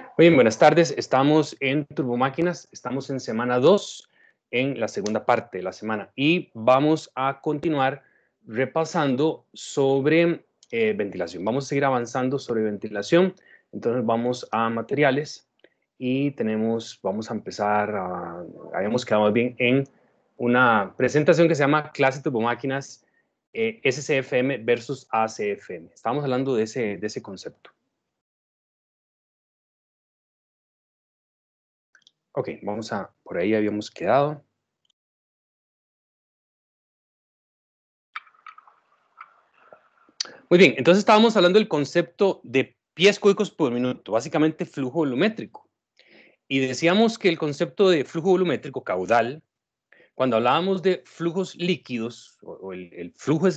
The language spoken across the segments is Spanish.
Muy bien, buenas tardes. Estamos en Turbomáquinas, estamos en semana 2, en la segunda parte de la semana, y vamos a continuar repasando sobre ventilación. Vamos a seguir avanzando sobre ventilación. Entonces vamos a materiales y vamos a empezar, habíamos quedado bien en una presentación que se llama Clase Turbomáquinas SCFM versus ACFM. Estamos hablando de ese concepto. Ok, por ahí habíamos quedado. Muy bien, entonces estábamos hablando del concepto de pies cúbicos por minuto, básicamente flujo volumétrico. Y decíamos que el concepto de flujo volumétrico caudal, cuando hablábamos de flujos líquidos, el fluido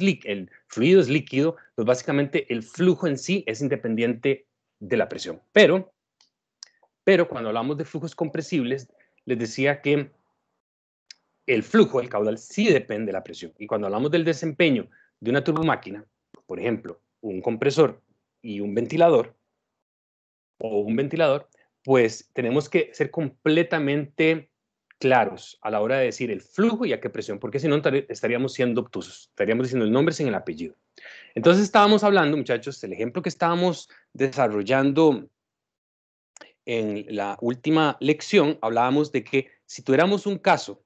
es líquido, pues básicamente el flujo en sí es independiente de la presión. Pero cuando hablamos de flujos compresibles, les decía que el flujo, el caudal, sí depende de la presión. Y cuando hablamos del desempeño de una turbomáquina, por ejemplo, un compresor y un ventilador, pues tenemos que ser completamente claros a la hora de decir el flujo y a qué presión, porque si no estaríamos siendo obtusos, estaríamos diciendo el nombre sin el apellido. Entonces estábamos hablando, muchachos, el ejemplo que estábamos desarrollando en la última lección, hablábamos de que si tuviéramos un caso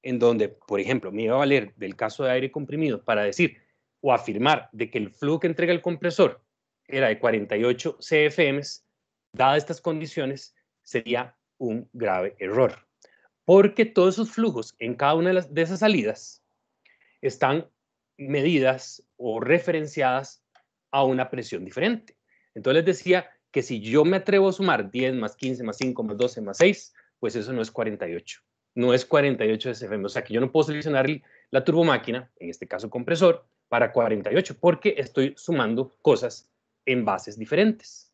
en donde, por ejemplo, me iba a valer del caso de aire comprimido para decir o afirmar de que el flujo que entrega el compresor era de 48 CFM, dadas estas condiciones, sería un grave error. Porque todos esos flujos en cada una de esas salidas están medidas o referenciadas a una presión diferente. Entonces les decía que si yo me atrevo a sumar 10 más 15 más 5 más 12 más 6, pues eso no es 48. No es 48 SFM. O sea que yo no puedo seleccionar la turbomáquina, en este caso compresor, para 48, porque estoy sumando cosas en bases diferentes.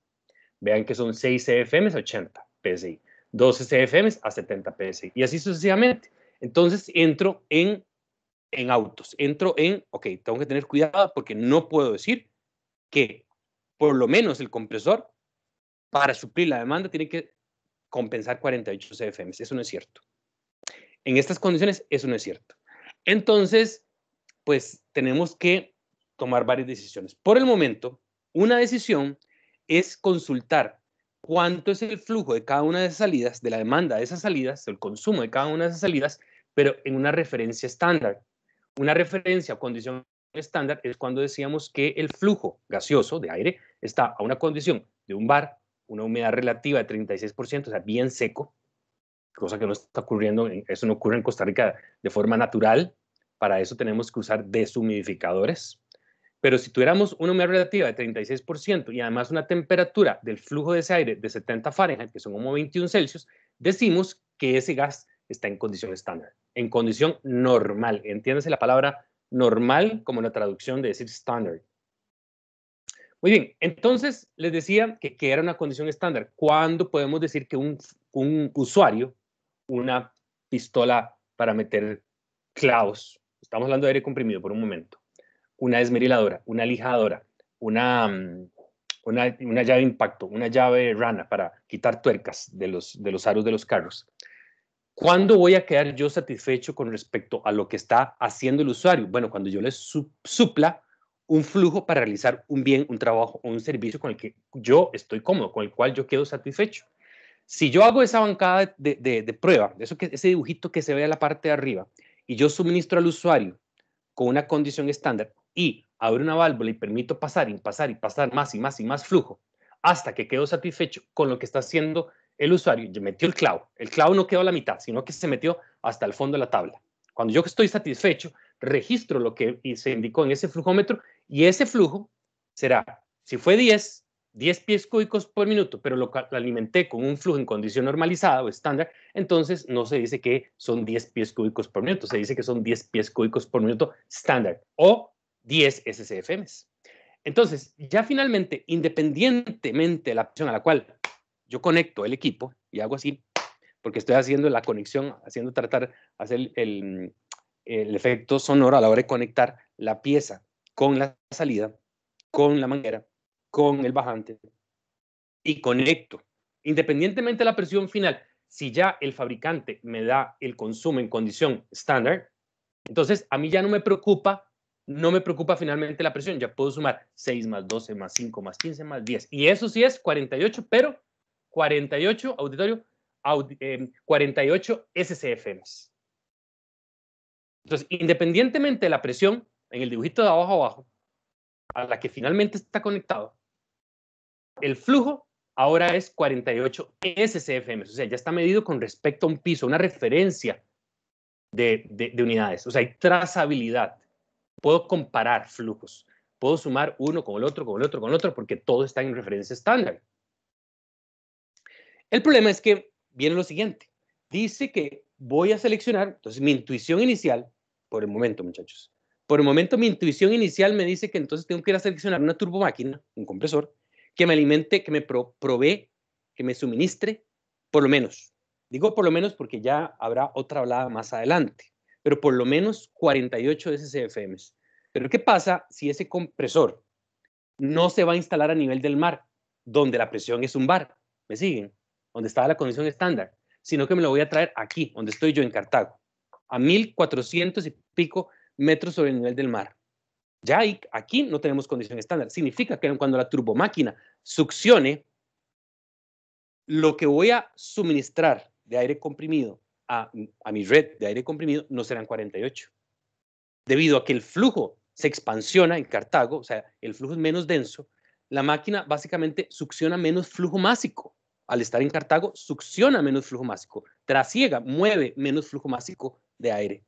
Vean que son 6 CFM a 80 PSI, 12 CFM a 70 PSI, y así sucesivamente. Entonces entro en autos, ok, tengo que tener cuidado porque no puedo decir que por lo menos el compresor para suplir la demanda tiene que compensar 48 CFM. Eso no es cierto. En estas condiciones, eso no es cierto. Entonces, pues tenemos que tomar varias decisiones. Por el momento, una decisión es consultar cuánto es el flujo de cada una de esas salidas, de la demanda de esas salidas, el consumo de cada una de esas salidas, pero en una referencia estándar. Una referencia o condición estándar es cuando decíamos que el flujo gaseoso de aire está a una condición de un bar, una humedad relativa de 36%, o sea, bien seco, cosa que no está ocurriendo, eso no ocurre en Costa Rica de forma natural. Para eso tenemos que usar deshumidificadores. Pero si tuviéramos una humedad relativa de 36% y además una temperatura del flujo de ese aire de 70 Fahrenheit, que son como 21 Celsius, decimos que ese gas está en condición estándar, en condición normal. Entiéndase la palabra normal como la traducción de decir standard. Muy bien, entonces les decía que era una condición estándar. ¿Cuándo podemos decir que un usuario, una pistola para meter clavos, estamos hablando de aire comprimido por un momento, una desmeriladora, una lijadora, una llave de impacto, una llave rana para quitar tuercas de los aros de los carros? ¿Cuándo voy a quedar yo satisfecho con respecto a lo que está haciendo el usuario? Bueno, cuando yo le supla un flujo para realizar un bien, un trabajo o un servicio con el que yo estoy cómodo, con el cual yo quedo satisfecho. Si yo hago esa bancada de prueba, ese dibujito que se ve a la parte de arriba, y yo suministro al usuario con una condición estándar y abro una válvula y permito pasar y pasar y pasar más y más y más flujo hasta que quedo satisfecho con lo que está haciendo el usuario, yo metió el clavo no quedó a la mitad, sino que se metió hasta el fondo de la tabla. Cuando yo estoy satisfecho, registro lo que se indicó en ese flujómetro y ese flujo será, si fue 10 pies cúbicos por minuto, pero lo alimenté con un flujo en condición normalizada o estándar, entonces no se dice que son 10 pies cúbicos por minuto, se dice que son 10 pies cúbicos por minuto estándar o 10 SCFMs. Entonces, ya finalmente, independientemente de la presión a la cual yo conecto el equipo y hago así, porque estoy haciendo la conexión, hacer el efecto sonoro a la hora de conectar la pieza con la salida, con la manguera, con el bajante, y conecto Independientemente de la presión final, si ya el fabricante me da el consumo en condición estándar, entonces a mí ya no me preocupa finalmente la presión. Ya puedo sumar 6 más 12 más 5 más 15 más 10. Y eso sí es 48, pero 48, auditorio, 48 SCFMs. Entonces, independientemente de la presión, en el dibujito de abajo a abajo, a la que finalmente está conectado, el flujo ahora es 48 SCFM, o sea, ya está medido con respecto a un piso, una referencia de unidades, o sea, hay trazabilidad. Puedo comparar flujos, puedo sumar uno con el otro, con el otro, con el otro, porque todo está en referencia estándar. El problema es que viene lo siguiente, dice que voy a seleccionar, entonces mi intuición inicial, por el momento, muchachos, por el momento mi intuición inicial me dice que entonces tengo que ir a seleccionar una turbomáquina, un compresor, que me alimente, que me provee, que me suministre, por lo menos. Digo por lo menos porque ya habrá otra hablada más adelante, pero por lo menos 48 SCFMs. Pero ¿qué pasa si ese compresor no se va a instalar a nivel del mar, donde la presión es un bar? ¿Me siguen? Donde estaba la condición estándar, sino que me lo voy a traer aquí, donde estoy yo en Cartago, a 1400 y pico metros sobre el nivel del mar. Ya aquí no tenemos condición estándar. Significa que cuando la turbomáquina succione, lo que voy a suministrar de aire comprimido a mi red de aire comprimido no serán 48. Debido a que el flujo se expansiona en Cartago, o sea, el flujo es menos denso, la máquina básicamente succiona menos flujo másico. Al estar en Cartago, succiona menos flujo másico, trasiega, mueve menos flujo másico de aire.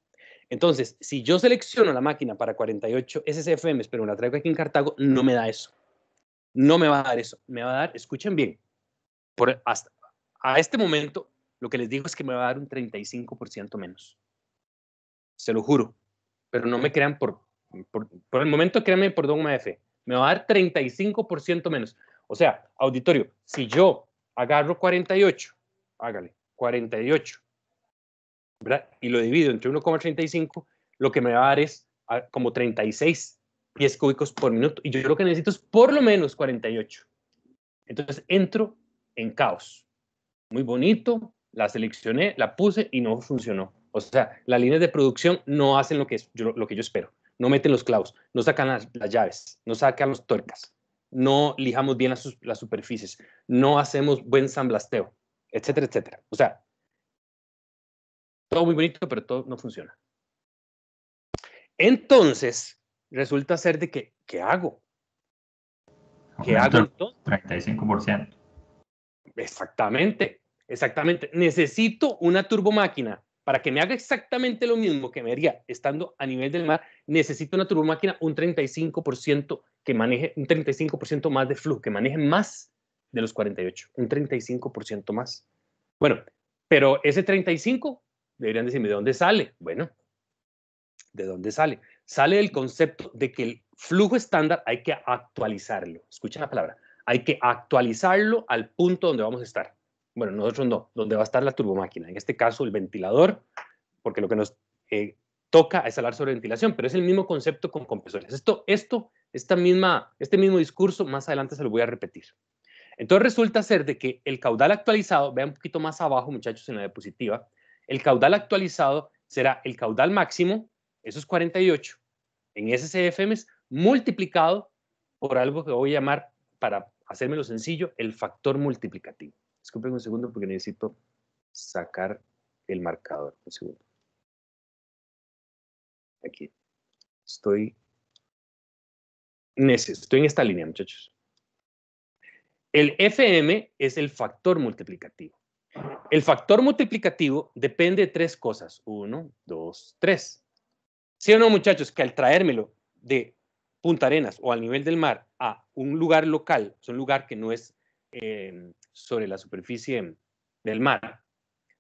Entonces, si yo selecciono la máquina para 48 SCFM, pero la traigo aquí en Cartago, no me da eso. No me va a dar eso. Me va a dar, escuchen bien, hasta a este momento, lo que les digo es que me va a dar un 35% menos. Se lo juro. Pero no me crean por el momento, créanme por dogma de fe. Me va a dar 35% menos. O sea, auditorio, si yo agarro 48, hágale, 48, ¿verdad? Y lo divido entre 1,35, lo que me va a dar es como 36 pies cúbicos por minuto. Y yo lo que necesito es por lo menos 48. Entonces entro en caos. Muy bonito, la seleccioné, la puse y no funcionó. O sea, las líneas de producción no hacen lo que yo espero. No meten los clavos, no sacan las llaves, no sacan las tuercas, no lijamos bien las superficies, no hacemos buen samblasteo, etcétera, etcétera. O sea, todo muy bonito, pero todo no funciona. Entonces, resulta ser de que, ¿qué hago? ¿Qué hago entonces? 35%. Exactamente, exactamente. Necesito una turbomáquina para que me haga exactamente lo mismo que me haría estando a nivel del mar. Necesito una turbomáquina un 35% que maneje un 35% más de flujo, que maneje más de los 48, un 35% más. Bueno, pero ese 35 deberían decirme de dónde sale. Bueno, ¿de dónde sale? Sale del concepto de que el flujo estándar hay que actualizarlo. Escuchen la palabra. Hay que actualizarlo al punto donde vamos a estar. Bueno, nosotros no, donde va a estar la turbomáquina. En este caso, el ventilador, porque lo que nos toca es hablar sobre ventilación, pero es el mismo concepto con compresores. Este mismo discurso, más adelante se lo voy a repetir. Entonces resulta ser de que el caudal actualizado, vean un poquito más abajo, muchachos, en la diapositiva, el caudal actualizado será el caudal máximo, esos 48, en SCFMs, multiplicado por algo que voy a llamar, para hacérmelo sencillo, el factor multiplicativo. Disculpen un segundo porque necesito sacar el marcador. Un segundo. Aquí. Estoy en esta línea, muchachos. El FM es el factor multiplicativo. El factor multiplicativo depende de tres cosas. 1, 2, 3. ¿Sí o no, muchachos? Que al traérmelo de Punta Arenas o al nivel del mar a un lugar local, es un lugar que no es sobre la superficie del mar,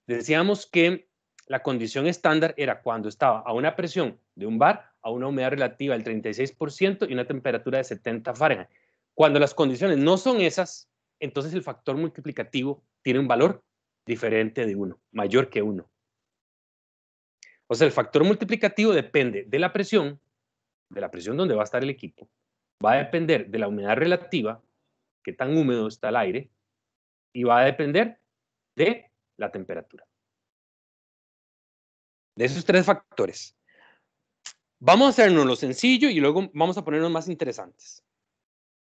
decíamos que la condición estándar era cuando estaba a una presión de un bar, a una humedad relativa del 36% y una temperatura de 70 Fahrenheit. Cuando las condiciones no son esas, entonces el factor multiplicativo tiene un valor diferente de 1, mayor que 1. O sea, el factor multiplicativo depende de la presión donde va a estar el equipo, va a depender de la humedad relativa, qué tan húmedo está el aire, y va a depender de la temperatura. De esos tres factores. Vamos a hacernos lo sencillo y luego vamos a ponernos más interesantes.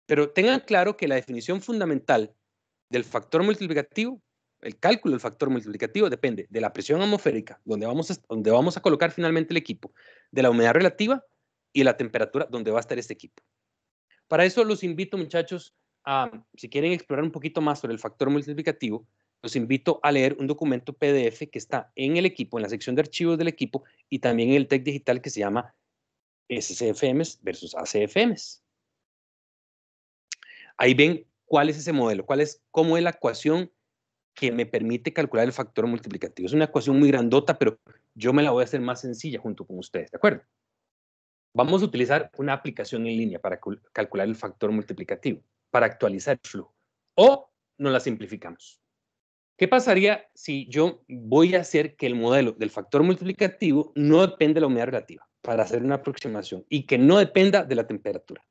Pero tengan claro que la definición fundamental del factor multiplicativo, el cálculo del factor multiplicativo depende de la presión atmosférica, donde vamos a colocar finalmente el equipo, de la humedad relativa y la temperatura donde va a estar este equipo. Para eso los invito, muchachos, si quieren explorar un poquito más sobre el factor multiplicativo, los invito a leer un documento PDF que está en el equipo, en la sección de archivos del equipo, y también en el TEC digital que se llama SCFMs versus ACFMs. Ahí ven cuál es ese modelo, cómo es la ecuación que me permite calcular el factor multiplicativo. Es una ecuación muy grandota, pero yo me la voy a hacer más sencilla junto con ustedes, ¿de acuerdo? Vamos a utilizar una aplicación en línea para calcular el factor multiplicativo, para actualizar el flujo. O nos la simplificamos. ¿Qué pasaría si yo voy a hacer que el modelo del factor multiplicativo no dependa de la humedad relativa, para hacer una aproximación, y que no dependa de la temperatura?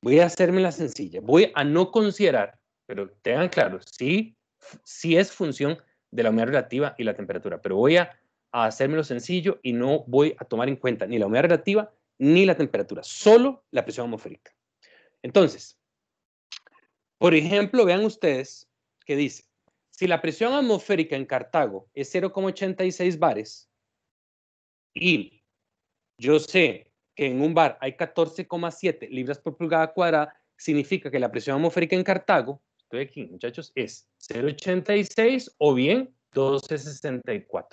Voy a hacérmela sencilla. Voy a no considerar, pero tengan claro, sí es función de la humedad relativa y la temperatura, pero voy a hacérmelo sencillo y no voy a tomar en cuenta ni la humedad relativa ni la temperatura, solo la presión atmosférica. Entonces, por ejemplo, vean ustedes que dice, si la presión atmosférica en Cartago es 0,86 bares y yo sé que en un bar hay 14,7 libras por pulgada cuadrada, significa que la presión atmosférica en Cartago, estoy aquí, muchachos, es 0,86 o bien 12,64.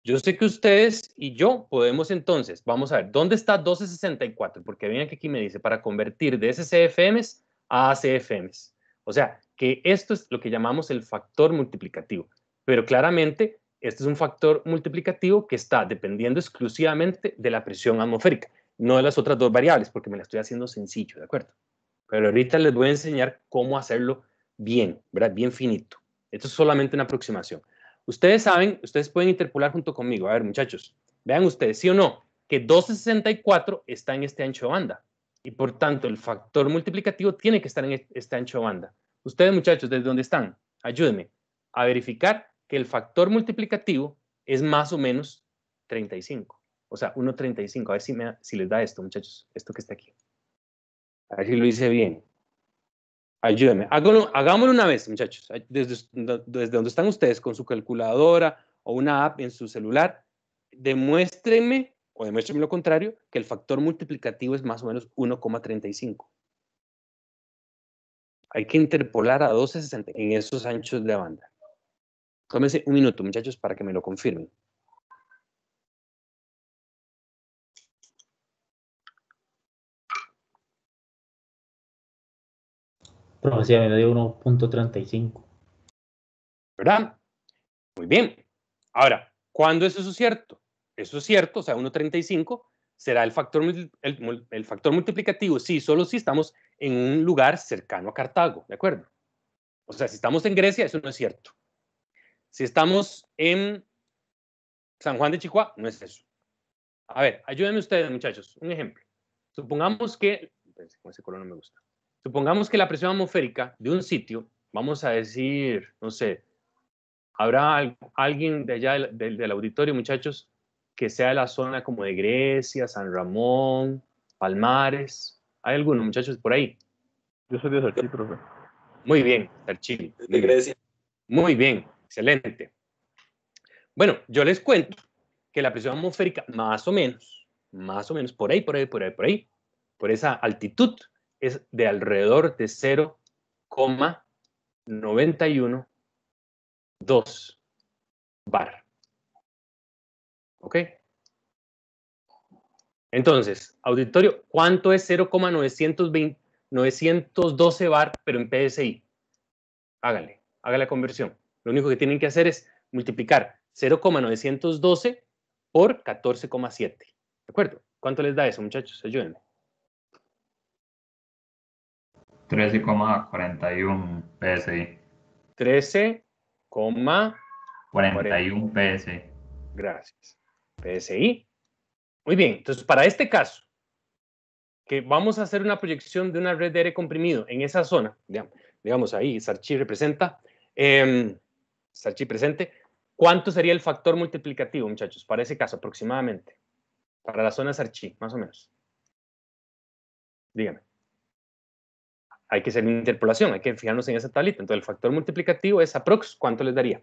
Yo sé que ustedes y yo podemos entonces, vamos a ver, ¿dónde está 12,64? Porque vean que aquí me dice para convertir de SCFMs a ACFMs. O sea, que esto es lo que llamamos el factor multiplicativo. Pero claramente, este es un factor multiplicativo que está dependiendo exclusivamente de la presión atmosférica, no de las otras dos variables, porque me la estoy haciendo sencillo, ¿de acuerdo? Pero ahorita les voy a enseñar cómo hacerlo bien, ¿verdad? Bien finito. Esto es solamente una aproximación. Ustedes saben, ustedes pueden interpolar junto conmigo. A ver, muchachos, vean ustedes, ¿sí o no? Que 12,64 está en este ancho de banda. Y por tanto, el factor multiplicativo tiene que estar en este ancho de banda. Ustedes, muchachos, ¿desde dónde están? Ayúdenme a verificar que el factor multiplicativo es más o menos 35. O sea, 1,35. A ver si les da esto, muchachos, esto que está aquí. A ver si lo hice bien. Ayúdenme. Hagámoslo una vez, muchachos. Desde donde están ustedes, con su calculadora o una app en su celular, demuéstrenme lo contrario, que el factor multiplicativo es más o menos 1,35. Hay que interpolar a 12,60 en esos anchos de banda. Tómense un minuto, muchachos, para que me lo confirmen. Profesor, me dio 1,35. ¿Verdad? Muy bien. Ahora, ¿cuándo es eso cierto? Eso es cierto, o sea, 1,35 será el factor multiplicativo, sí, solo si estamos en un lugar cercano a Cartago, ¿de acuerdo? O sea, si estamos en Grecia, eso no es cierto. Si estamos en San Juan de Chihuahua, no es eso. A ver, ayúdenme ustedes, muchachos. Un ejemplo. Supongamos que, con ese color no me gusta. Supongamos que la presión atmosférica de un sitio, vamos a decir, no sé, habrá alguien de allá del auditorio, muchachos, que sea de la zona como de Grecia, San Ramón, Palmares. ¿Hay algunos muchachos por ahí? Yo soy de Sarchí, profe. Muy bien, Sarchí. De Grecia. Muy bien, excelente. Bueno, yo les cuento que la presión atmosférica, más o menos, por esa altitud, es de alrededor de 0,912 bar. ¿Ok? Entonces, auditorio, ¿cuánto es 0,912 bar, pero en PSI? Hágale la conversión. Lo único que tienen que hacer es multiplicar 0,912 por 14,7. ¿De acuerdo? ¿Cuánto les da eso, muchachos? Ayúdenme. 13,41 PSI. 13,41 PSI. Gracias. PSI. Muy bien. Entonces, para este caso, que vamos a hacer una proyección de una red de aire comprimido en esa zona, digamos, digamos ahí, Sarchi representa, Sarchi presente, ¿cuánto sería el factor multiplicativo, muchachos, para ese caso aproximadamente? Para la zona Sarchi, más o menos. Dígame. Hay que hacer una interpolación, hay que fijarnos en esa tablita. Entonces, el factor multiplicativo es aprox, ¿cuánto les daría?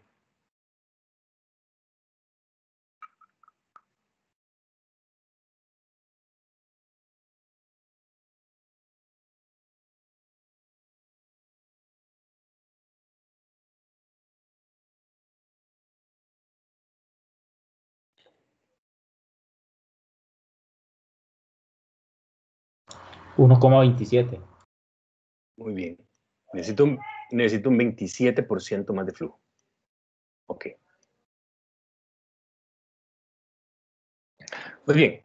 $1,27. Muy bien. Necesito un 27% más de flujo. Ok. Muy bien.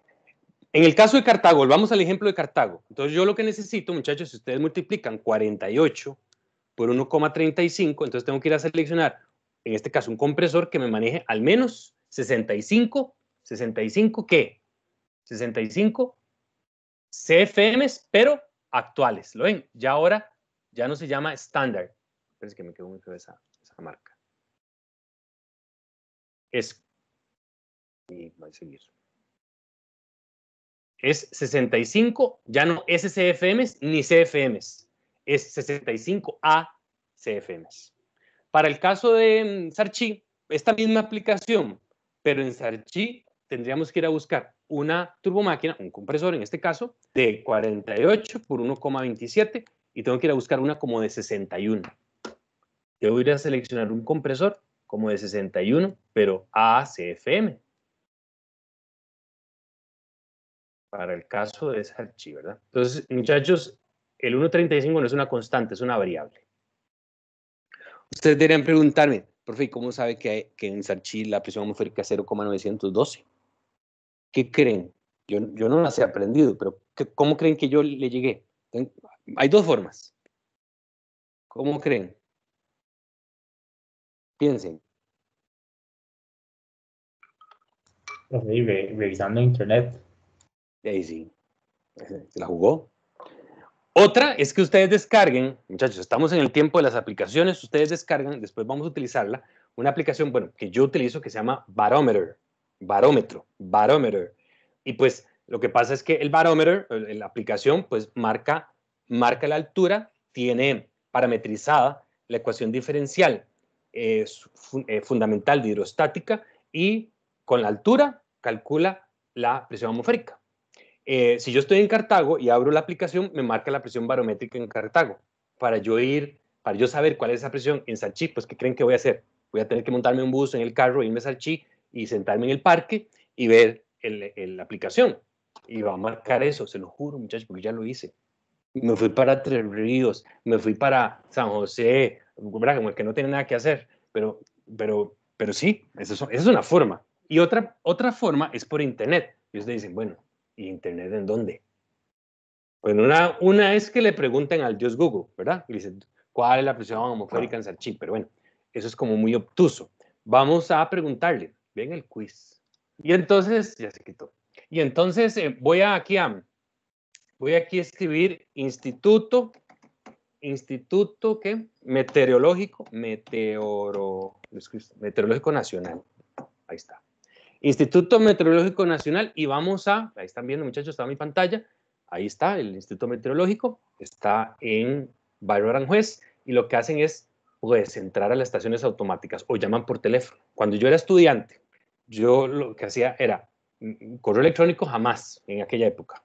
En el caso de Cartago, volvamos al ejemplo de Cartago. Entonces, yo lo que necesito, muchachos, si ustedes multiplican 48 por 1,35, entonces tengo que ir a seleccionar, en este caso, un compresor que me maneje al menos 65, ¿qué? 65 CFMs, pero actuales. ¿Lo ven? Ya ahora ya no se llama estándar. Parece que me quedó muy feo esa marca. Y va a seguir. Es 65, ya no SCFMs ni CFMs, es 65 ACFMs. Para el caso de Sarchi, esta misma aplicación, pero en Sarchi tendríamos que ir a buscar una turbomáquina, un compresor en este caso, de 48 por 1,27 y tengo que ir a buscar una como de 61. Debo ir a seleccionar un compresor como de 61, pero ACFM. Para el caso de Sarchi, ¿verdad? Entonces, muchachos, el 1,35 no es una constante, es una variable. Ustedes deberían preguntarme, profe, ¿cómo sabe que en Sarchi la presión atmosférica es 0,912? ¿Qué creen? Yo no las he aprendido, pero ¿cómo creen que yo le llegué? Hay dos formas. ¿Cómo creen? Piensen. Revisando internet. Y ahí sí, se la jugó. Otra es que ustedes descarguen, muchachos, estamos en el tiempo de las aplicaciones, ustedes descargan, después vamos a utilizarla, una aplicación, bueno, que yo utilizo que se llama Barometer, Barometer. Y pues lo que pasa es que el Barometer, la aplicación, pues marca la altura, tiene parametrizada la ecuación diferencial fundamental de hidrostática y con la altura calcula la presión atmosférica. Si yo estoy en Cartago y abro la aplicación, me marca la presión barométrica en Cartago. Para yo saber cuál es esa presión en Sarchi, pues ¿qué creen que voy a hacer? Voy a tener que montarme un bus en el carro, irme a Sarchi y sentarme en el parque y ver la aplicación. Y va a marcar eso, se lo juro, muchachos, porque ya lo hice. Me fui para Tres Ríos, me fui para San José, ¿verdad? Como el que no tiene nada que hacer, pero sí, esa es una forma. Y otra forma es por internet. Y ustedes dicen, bueno, ¿y internet en dónde? Bueno, una es que le pregunten al dios Google, ¿verdad? Y dicen, ¿cuál es la presión atmosférica en Sarchi? Pero bueno, eso es como muy obtuso. Vamos a preguntarle, ven el quiz. Y entonces, ya se quitó. Y entonces voy aquí a escribir instituto, ¿qué? Meteorológico Nacional. Ahí está. Instituto Meteorológico Nacional y vamos ahí están viendo muchachos, está en mi pantalla, ahí está el Instituto Meteorológico, está en Barrio Aranjuez y lo que hacen es pues entrar a las estaciones automáticas o llaman por teléfono. Cuando yo era estudiante, yo lo que hacía era correo electrónico jamás en aquella época.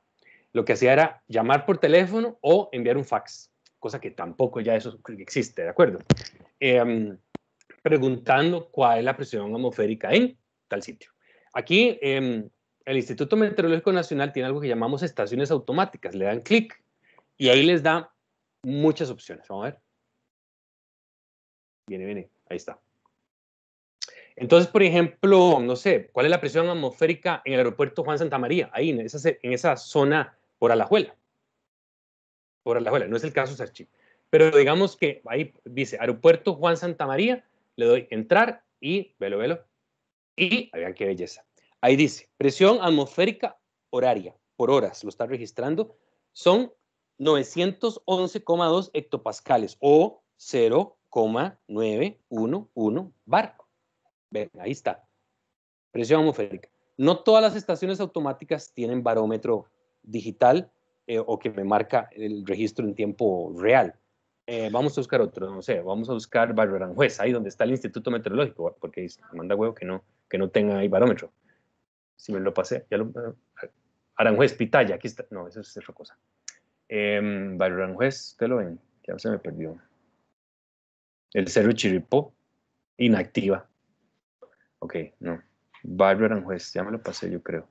Lo que hacía era llamar por teléfono o enviar un fax, cosa que tampoco ya eso existe, ¿de acuerdo? Preguntando cuál es la presión atmosférica en tal sitio. Aquí el Instituto Meteorológico Nacional tiene algo que llamamos estaciones automáticas. Le dan clic y ahí les da muchas opciones. Vamos a ver. Viene. Ahí está. Entonces, por ejemplo, no sé, ¿cuál es la presión atmosférica en el aeropuerto Juan Santamaría? Ahí, en esa zona por Alajuela. Por Alajuela, no es el caso Sarchi. Pero digamos que ahí dice aeropuerto Juan Santamaría, le doy entrar y velo. Y vean qué belleza. Ahí dice, presión atmosférica horaria, por horas, lo está registrando, son 911,2 hectopascales o 0,911 bar. Ven, ahí está. Presión atmosférica. No todas las estaciones automáticas tienen barómetro digital o que me marca el registro en tiempo real. Vamos a buscar otro, no sé, vamos a buscar Barrio Aranjuez, ahí donde está el Instituto Meteorológico, porque manda huevo que no tenga ahí barómetro. Si me lo pasé, ya lo... Aranjuez, Pitaya, aquí está. No, eso es otra cosa. Barrio Aranjuez, ustedes lo ven, ya se me perdió. El Cerro Chirripó, inactiva. Ok, no. Barrio Aranjuez, ya me lo pasé, yo creo.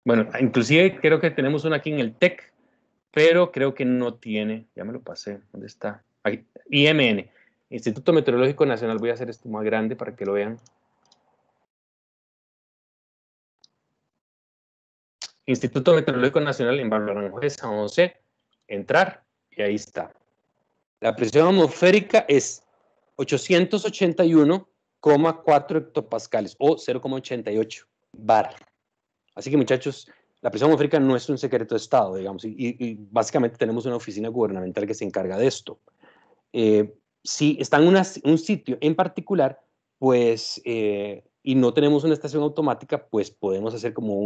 Bueno, inclusive creo que tenemos una aquí en el TEC, pero creo que no tiene, ya me lo pasé, ¿dónde está? Aquí, IMN, Instituto Meteorológico Nacional, voy a hacer esto más grande para que lo vean. Instituto Meteorológico Nacional en Barrio Aranjuez, San José, entrar, y ahí está. La presión atmosférica es 881,4 hectopascales o 0,88 bar. Así que, muchachos, la presión atmosférica no es un secreto de Estado, digamos, y básicamente tenemos una oficina gubernamental que se encarga de esto. Si está en un sitio en particular, pues, y no tenemos una estación automática, pues podemos hacer como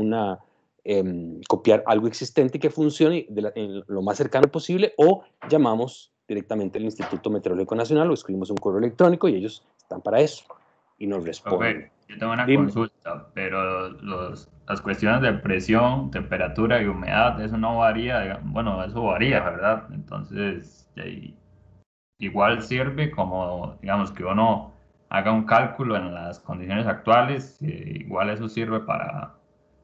copiar algo existente que funcione en lo más cercano posible, o llamamos directamente al Instituto Meteorológico Nacional o escribimos un correo electrónico y ellos están para eso y nos responden. Okay. Yo tengo una Dime. consulta, pero las cuestiones de presión, temperatura y humedad, eso no varía, bueno, eso varía, ¿verdad? Entonces, igual sirve como, digamos, que uno haga un cálculo en las condiciones actuales, igual eso sirve para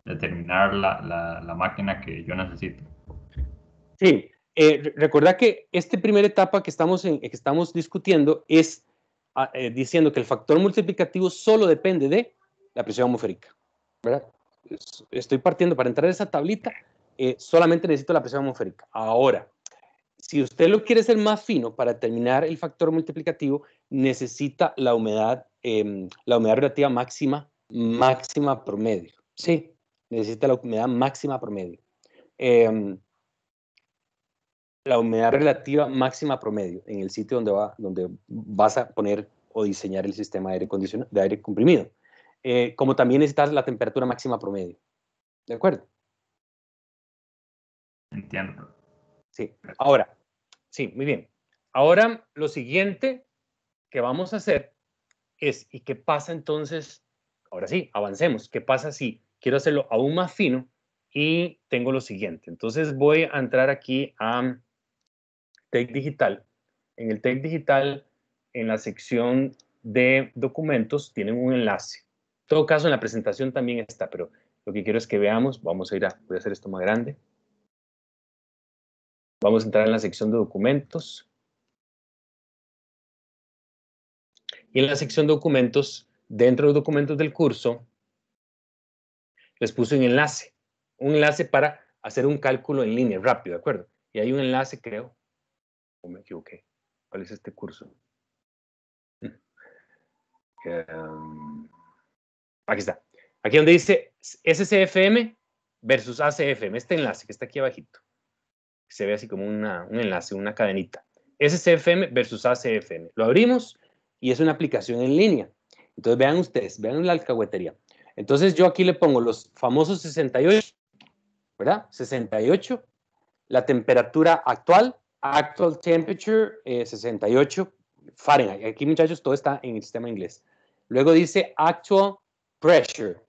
determinar la máquina que yo necesito. Sí, recuerda que esta primera etapa que estamos discutiendo es diciendo que el factor multiplicativo solo depende de la presión atmosférica, ¿verdad? Estoy partiendo para entrar a esa tablita, solamente necesito la presión atmosférica. Ahora, si usted lo quiere hacer más fino para determinar el factor multiplicativo, necesita la humedad relativa máxima promedio. Sí, necesita la humedad máxima promedio. La humedad relativa máxima promedio en el sitio donde vas a poner o diseñar el sistema de aire comprimido. Como también necesitas la temperatura máxima promedio. ¿De acuerdo? Entiendo. Sí. Ahora, sí, muy bien. Ahora, lo siguiente que vamos a hacer es, ¿y qué pasa entonces? Ahora sí, avancemos. ¿Qué pasa si quiero hacerlo aún más fino y tengo lo siguiente? Entonces voy a entrar aquí a TEC Digital. En el TEC Digital, en la sección de documentos, tienen un enlace. En todo caso, en la presentación también está, pero lo que quiero es que veamos, voy a hacer esto más grande. Vamos a entrar en la sección de documentos. Y en la sección de documentos, dentro de los documentos del curso, les puse un enlace para hacer un cálculo en línea, rápido, ¿de acuerdo? Y hay un enlace, creo, o me equivoqué. ¿Cuál es este curso? Aquí está. Aquí donde dice SCFM versus ACFM, este enlace que está aquí abajito. Se ve así como un enlace, una cadenita. SCFM versus ACFM. Lo abrimos y es una aplicación en línea. Entonces vean ustedes, vean la alcahuetería. Entonces yo aquí le pongo los famosos 68, ¿verdad? 68, la temperatura actual temperature, 68 Fahrenheit. Aquí, muchachos, todo está en el sistema inglés. Luego dice actual pressure.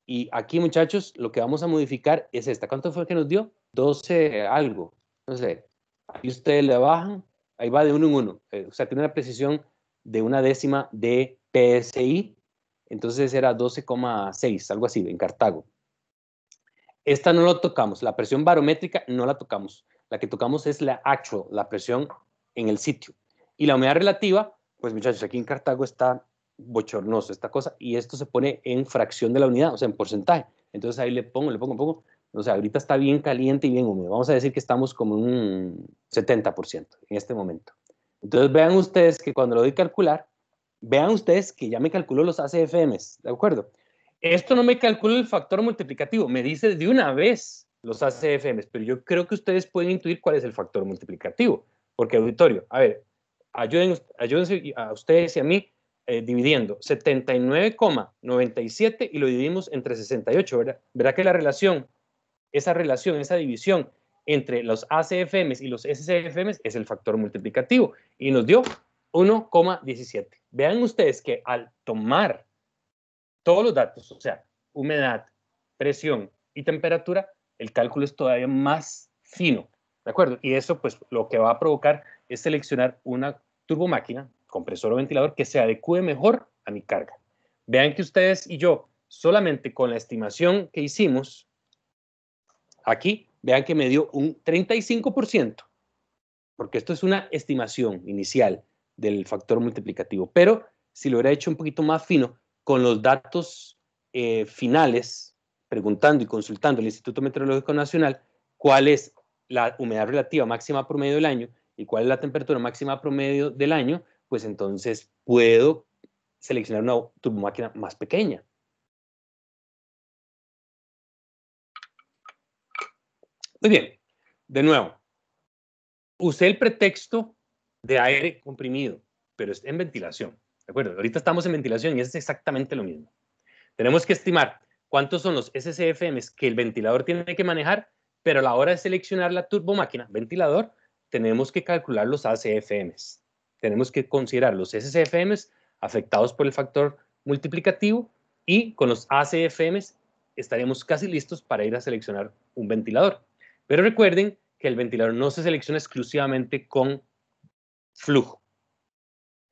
Y aquí, muchachos, lo que vamos a modificar es esta. ¿Cuánto fue que nos dio? 12 algo. No sé. Ahí ustedes le bajan. Ahí va de 1 en 1. O sea, tiene una precisión de una décima de PSI. Entonces era 12,6, algo así, en Cartago. Esta no lo tocamos. La presión barométrica no la tocamos. La que tocamos es la actual, la presión en el sitio. Y la humedad relativa, pues muchachos, aquí en Cartago está bochornoso esta cosa, y esto se pone en fracción de la unidad, o sea, en porcentaje. Entonces ahí le pongo. O sea, ahorita está bien caliente y bien húmedo. Vamos a decir que estamos como en un 70% en este momento. Entonces vean ustedes que cuando lo doy a calcular, vean ustedes que ya me calculó los ACFMs, ¿de acuerdo? Esto no me calcula el factor multiplicativo, me dice de una vez los ACFMs, pero yo creo que ustedes pueden intuir cuál es el factor multiplicativo, porque auditorio, a ver, ayúdense a ustedes y a mí dividiendo 79,97 y lo dividimos entre 68, ¿verdad? ¿Verdad que esa división entre los ACFMs y los SCFMs es el factor multiplicativo y nos dio 1,17. Vean ustedes que al tomar todos los datos, o sea, humedad, presión y temperatura, el cálculo es todavía más fino, ¿de acuerdo? Y eso pues lo que va a provocar es seleccionar una turbomáquina, compresor o ventilador que se adecue mejor a mi carga. Vean que ustedes y yo, solamente con la estimación que hicimos, aquí, vean que me dio un 35%, porque esto es una estimación inicial del factor multiplicativo, pero si lo hubiera hecho un poquito más fino, con los datos finales, preguntando y consultando al Instituto Meteorológico Nacional cuál es la humedad relativa máxima promedio del año y cuál es la temperatura máxima promedio del año, pues entonces puedo seleccionar una turbomáquina más pequeña. Muy bien, de nuevo, usé el pretexto de aire comprimido, pero es en ventilación, ¿de acuerdo? Ahorita estamos en ventilación y es exactamente lo mismo. Tenemos que estimar cuántos son los SCFMs que el ventilador tiene que manejar, pero a la hora de seleccionar la turbomáquina, ventilador, tenemos que calcular los ACFMs. Tenemos que considerar los SCFMs afectados por el factor multiplicativo y con los ACFMs estaremos casi listos para ir a seleccionar un ventilador. Pero recuerden que el ventilador no se selecciona exclusivamente con flujo.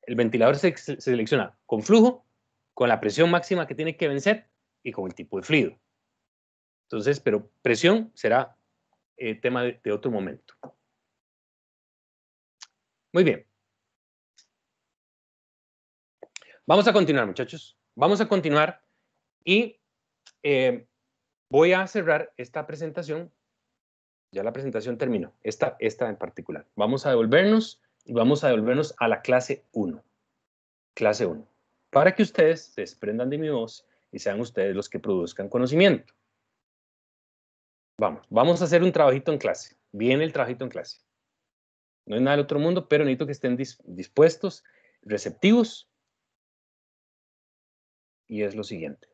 El ventilador se selecciona con flujo, con la presión máxima que tiene que vencer y con el tipo de fluido. Entonces, pero presión será tema de otro momento. Muy bien. Vamos a continuar, muchachos. Vamos a continuar y voy a cerrar esta presentación. Ya la presentación terminó, esta en particular. Vamos a devolvernos y vamos a devolvernos a la clase 1. Clase 1. Para que ustedes se desprendan de mi voz y sean ustedes los que produzcan conocimiento. Vamos a hacer un trabajito en clase. Viene el trabajito en clase. No es nada del otro mundo, pero necesito que estén dispuestos, receptivos. Y es lo siguiente.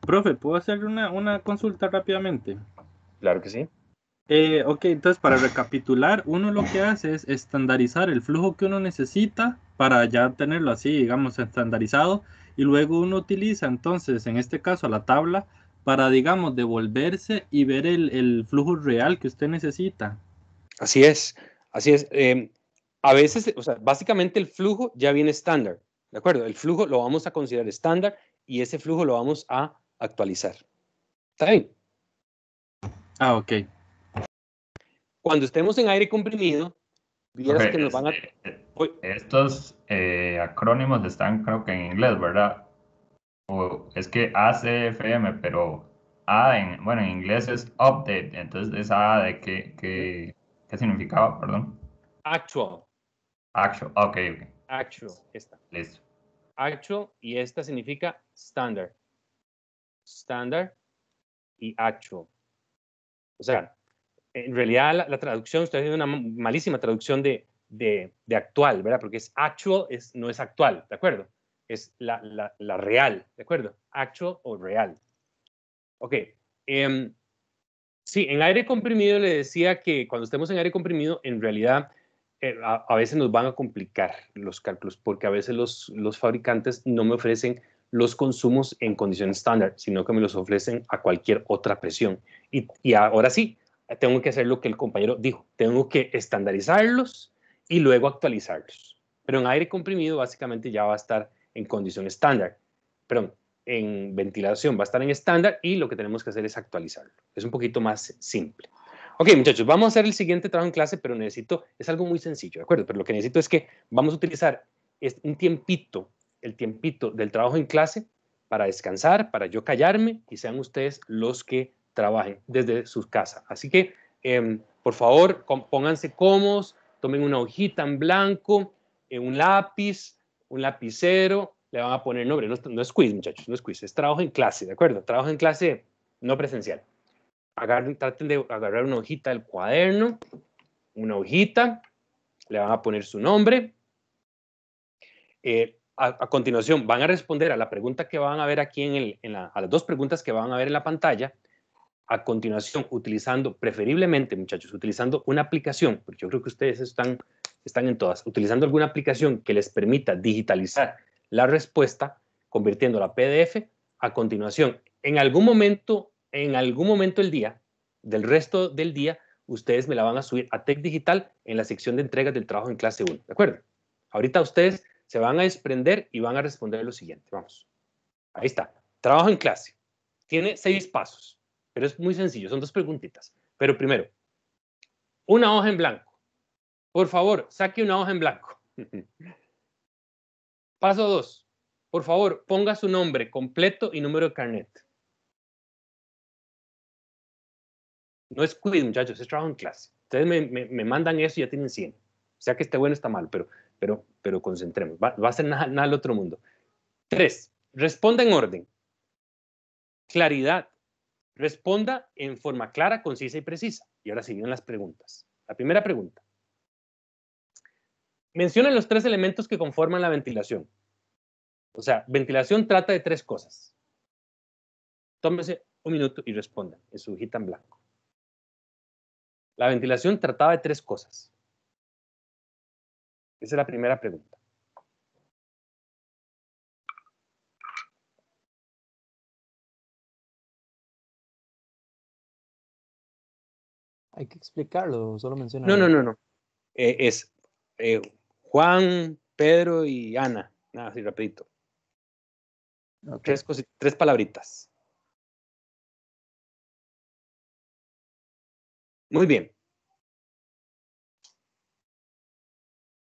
Profe, ¿puedo hacer una consulta rápidamente? Claro que sí. Ok, entonces para recapitular, uno lo que hace es estandarizar el flujo que uno necesita para ya tenerlo así, digamos, estandarizado, y luego uno utiliza entonces, en este caso, la tabla para, digamos, devolverse y ver el flujo real que usted necesita. Así es, así es. A veces, o sea, básicamente el flujo ya viene estándar, ¿de acuerdo? El flujo lo vamos a considerar estándar y ese flujo lo vamos a actualizar. ¿Está bien? Ah, ok. Cuando estemos en aire comprimido, vieras Okay, que nos van a... estos acrónimos están, creo que en inglés, ¿verdad? O es que ACFM, pero bueno, en inglés es update, entonces esa A de qué significaba, perdón. Actual. Actual, ok. Actual, esta. Listo. Actual y esta significa standard. Standard y actual. O sea, en realidad la traducción, estoy haciendo una malísima traducción de actual, ¿verdad? Porque es actual, no es actual, ¿de acuerdo? Es la real, ¿de acuerdo? Actual o real. Ok. Sí, en aire comprimido le decía que cuando estemos en aire comprimido, en realidad a veces nos van a complicar los cálculos porque a veces los fabricantes no me ofrecen los consumos en condiciones estándar, sino que me los ofrecen a cualquier otra presión. Y ahora sí, tengo que hacer lo que el compañero dijo, tengo que estandarizarlos y luego actualizarlos. Pero en aire comprimido básicamente ya va a estar en condición estándar. Perdón, en ventilación va a estar en estándar y lo que tenemos que hacer es actualizarlo. Es un poquito más simple. Ok, muchachos, vamos a hacer el siguiente trabajo en clase, pero es algo muy sencillo, ¿de acuerdo? Pero lo que necesito es que vamos a utilizar un tiempito, el tiempito del trabajo en clase para descansar, para yo callarme y sean ustedes los que trabajen desde sus casas. Así que, por favor, pónganse cómodos, tomen una hojita en blanco, un lápiz, un lapicero le van a poner nombre. No es quiz, muchachos, no es quiz, es trabajo en clase, ¿de acuerdo? Trabajo en clase no presencial. Traten de agarrar una hojita del cuaderno, una hojita, le van a poner su nombre. A continuación, van a responder a la pregunta que van a ver aquí a las dos preguntas que van a ver en la pantalla. A continuación, preferiblemente, muchachos, utilizando una aplicación, porque yo creo que ustedes están en todas, utilizando alguna aplicación que les permita digitalizar la respuesta, convirtiéndola a PDF. A continuación, en algún momento del resto del día, ustedes me la van a subir a Tech Digital en la sección de entregas del trabajo en clase 1, ¿de acuerdo? Ahorita ustedes se van a desprender y van a responder lo siguiente. Vamos. Ahí está. Trabajo en clase. Tiene 6 pasos. Pero es muy sencillo, son 2 preguntitas. Pero primero, una hoja en blanco. Por favor, saque una hoja en blanco. Paso 2. Por favor, ponga su nombre completo y número de carnet. No es quiz, muchachos, es trabajo en clase. Ustedes me mandan eso y ya tienen 100. O sea que esté bueno o está mal, pero concentremos. Va a ser nada del otro mundo. 3. Responda en orden. Claridad. Responda en forma clara, concisa y precisa. Y ahora siguen las preguntas. La primera pregunta. Menciona los 3 elementos que conforman la ventilación. O sea, ventilación trata de 3 cosas. Tómese un minuto y responda en su hojita en blanco. La ventilación trataba de 3 cosas. Esa es la primera pregunta. Hay que explicarlo, solo menciona. No. Es Juan, Pedro y Ana. Nada, así rapidito. Okay. 3 palabritas. Muy bien.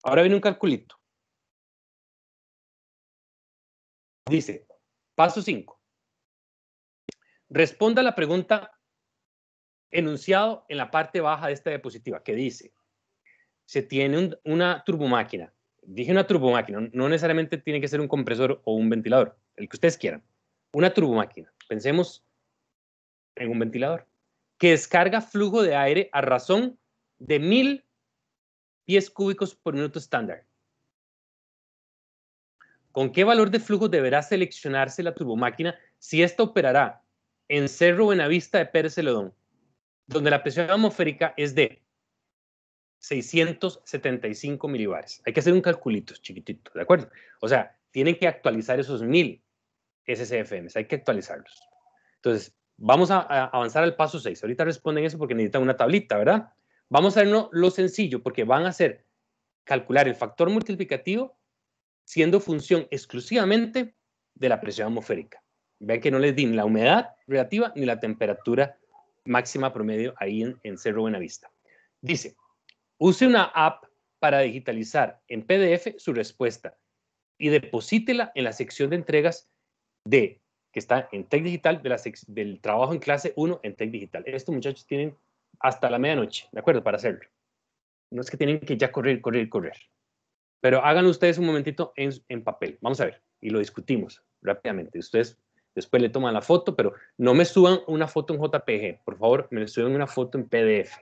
Ahora viene un calculito. Dice, paso 5. Responda a la pregunta enunciado en la parte baja de esta diapositiva, que dice, se tiene una turbomáquina. Dije una turbomáquina, no necesariamente tiene que ser un compresor o un ventilador, el que ustedes quieran. Una turbomáquina. Pensemos en un ventilador que descarga flujo de aire a razón de 1000 pies cúbicos por minuto estándar. ¿Con qué valor de flujo deberá seleccionarse la turbomáquina si esta operará en Cerro Buenavista de Pérez Celedón, donde la presión atmosférica es de 675 milibares? Hay que hacer un calculito chiquitito, ¿de acuerdo? O sea, tienen que actualizar esos 1000 SCFMs, hay que actualizarlos. Entonces, vamos a avanzar al paso 6. Ahorita responden eso porque necesitan una tablita, ¿verdad? Vamos a ver lo sencillo, porque van a hacer calcular el factor multiplicativo siendo función exclusivamente de la presión atmosférica. Vean que no les di ni la humedad relativa ni la temperatura máxima promedio ahí en Cerro Buenavista. Dice, use una app para digitalizar en PDF su respuesta y deposítela en la sección de entregas que está en Tech Digital del trabajo en clase 1 en Tech Digital. Estos muchachos tienen hasta la medianoche, ¿de acuerdo? Para hacerlo. No es que tienen que ya correr. Pero hagan ustedes un momentito en papel. Vamos a ver. Y lo discutimos rápidamente. Ustedes después le toman la foto, pero no me suban una foto en JPG. Por favor, me suban una foto en PDF.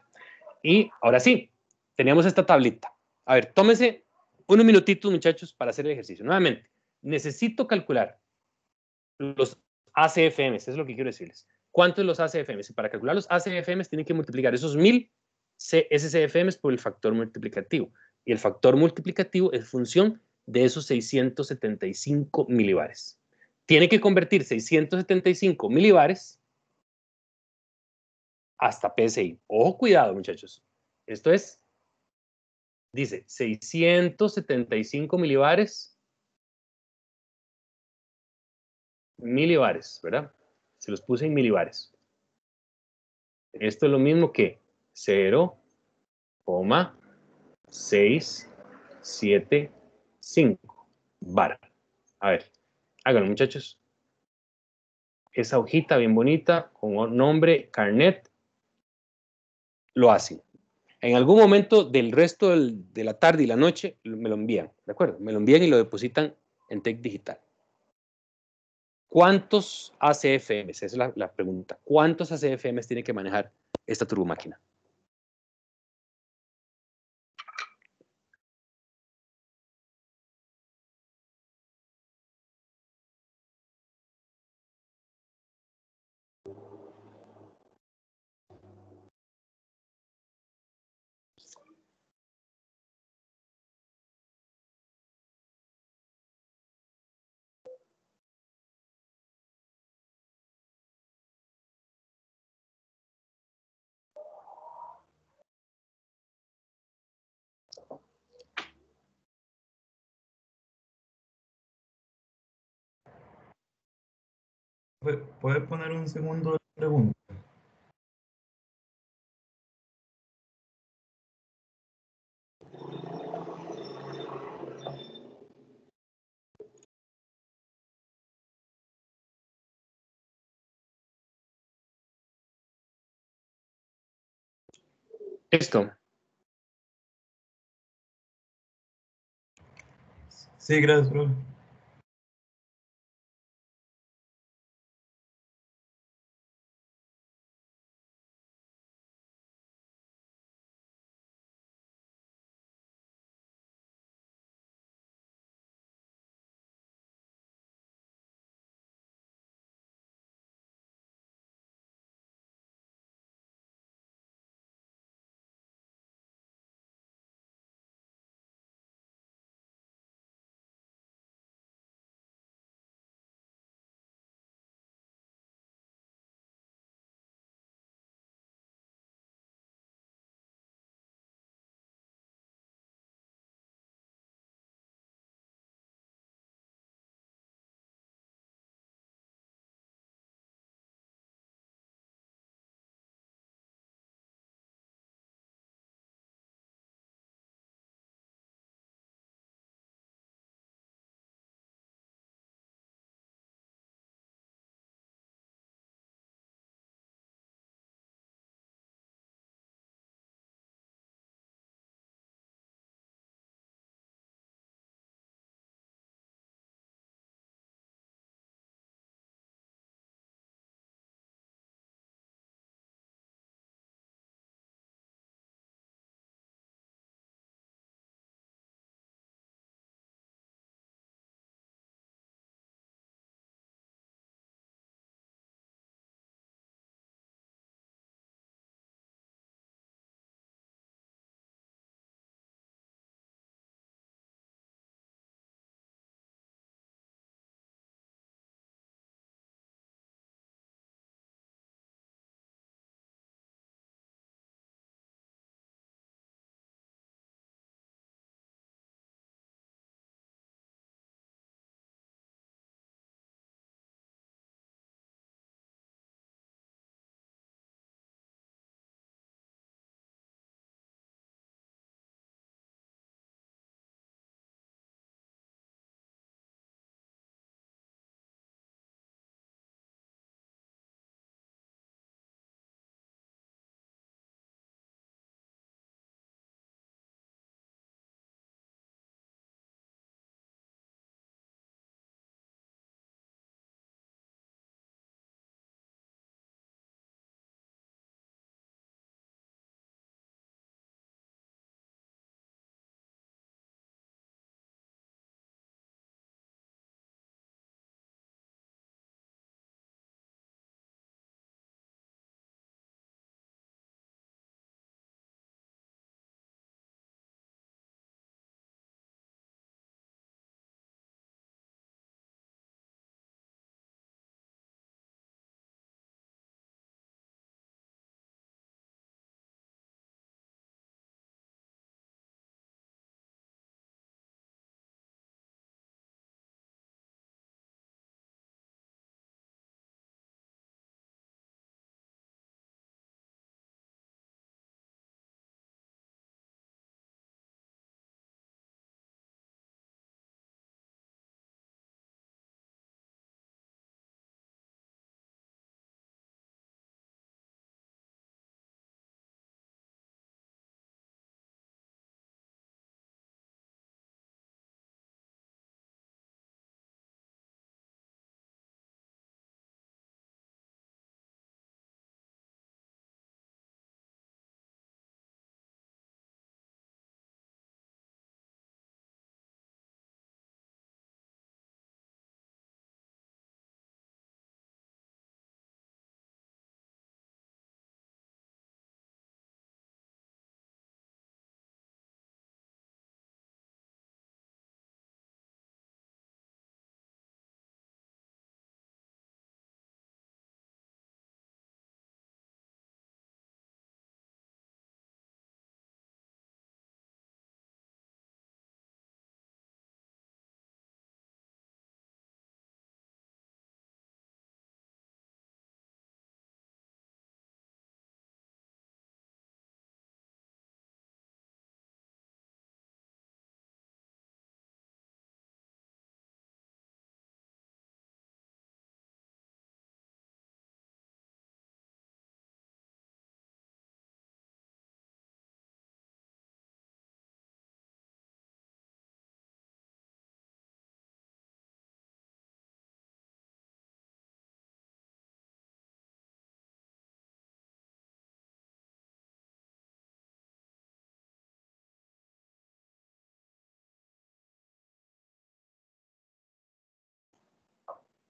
Y ahora sí, tenemos esta tablita. A ver, tómense unos minutitos, muchachos, para hacer el ejercicio. Nuevamente, necesito calcular los ACFMs. Es lo que quiero decirles. ¿Cuántos los ACFMs? Y para calcular los ACFMs tienen que multiplicar esos 1000 SCFMs por el factor multiplicativo. Y el factor multiplicativo es función de esos 675 milibares. Tiene que convertir 675 milibares hasta PSI. Ojo, cuidado, muchachos. Esto es, dice, 675 milibares, ¿verdad? Se los puse en milibares. Esto es lo mismo que 0,675 bar. A ver, háganlo, muchachos. Esa hojita bien bonita, con nombre, carnet, lo hacen. En algún momento del resto de la tarde y la noche me lo envían, ¿de acuerdo? Me lo envían y lo depositan en Tech Digital. ¿Cuántos ACFMs? Esa es la pregunta. ¿Cuántos ACFMs tiene que manejar esta turbomáquina? ¿Puede poner un segundo de pregunta? Listo. Sí, gracias, bro.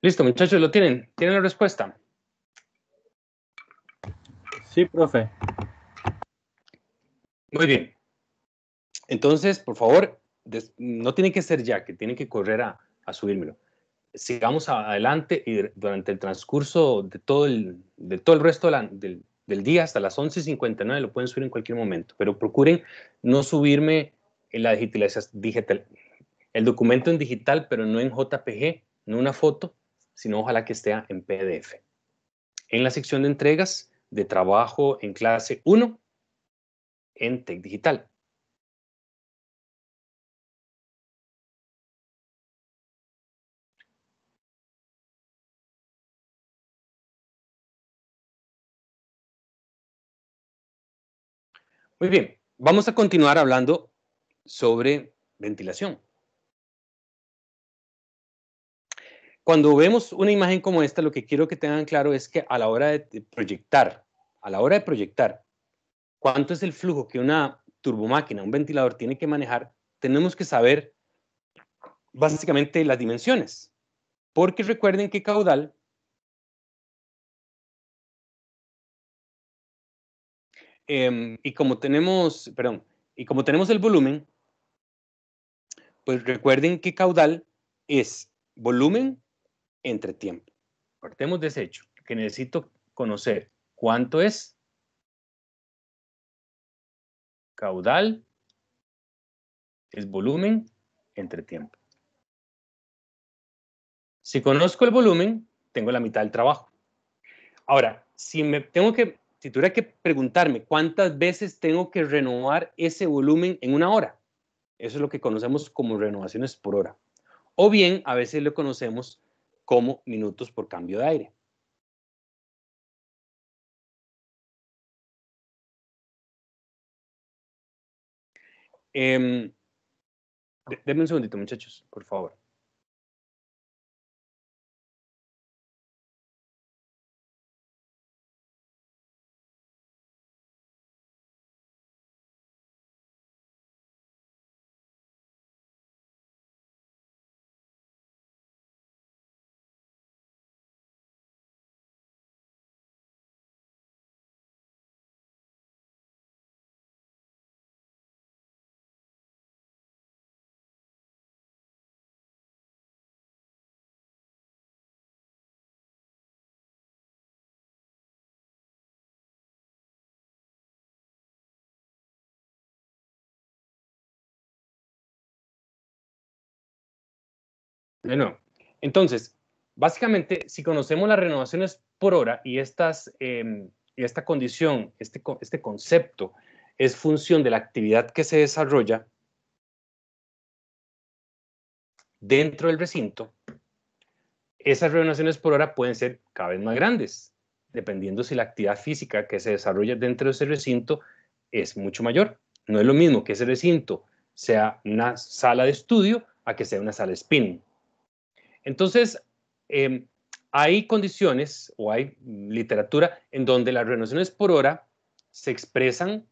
Listo, muchachos, ¿lo tienen? ¿Tienen la respuesta? Sí, profe. Muy bien. Entonces, por favor, no tiene que ser ya, que tienen que correr a subírmelo. Sigamos adelante y durante el transcurso de todo el resto del día hasta las 11:59 lo pueden subir en cualquier momento, pero procuren no subirme en la digital, el documento en digital, pero no en JPG, no una foto, sino ojalá que esté en PDF. En la sección de entregas de trabajo en clase 1 en Tec Digital. Muy bien, vamos a continuar hablando sobre ventilación. Cuando vemos una imagen como esta, lo que quiero que tengan claro es que a la hora de proyectar, cuánto es el flujo que una turbomáquina, un ventilador tiene que manejar, tenemos que saber básicamente las dimensiones. Porque recuerden que caudal y como tenemos el volumen, pues recuerden que caudal es volumen entre tiempo. Partemos de ese hecho, que necesito conocer cuánto es caudal, es volumen entre tiempo. Si conozco el volumen, tengo la mitad del trabajo. Ahora, si tuviera que preguntarme cuántas veces tengo que renovar ese volumen en una hora, eso es lo que conocemos como renovaciones por hora. O bien, a veces lo conocemos como minutos por cambio de aire. Denme un segundito, muchachos, por favor. De nuevo. Entonces, básicamente, si conocemos las renovaciones por hora y esta condición, este concepto, es función de la actividad que se desarrolla dentro del recinto, esas renovaciones por hora pueden ser cada vez más grandes, dependiendo si la actividad física que se desarrolla dentro de ese recinto es mucho mayor. No es lo mismo que ese recinto sea una sala de estudio a que sea una sala de spinning. Entonces, hay condiciones o hay literatura en donde las renovaciones por hora se expresan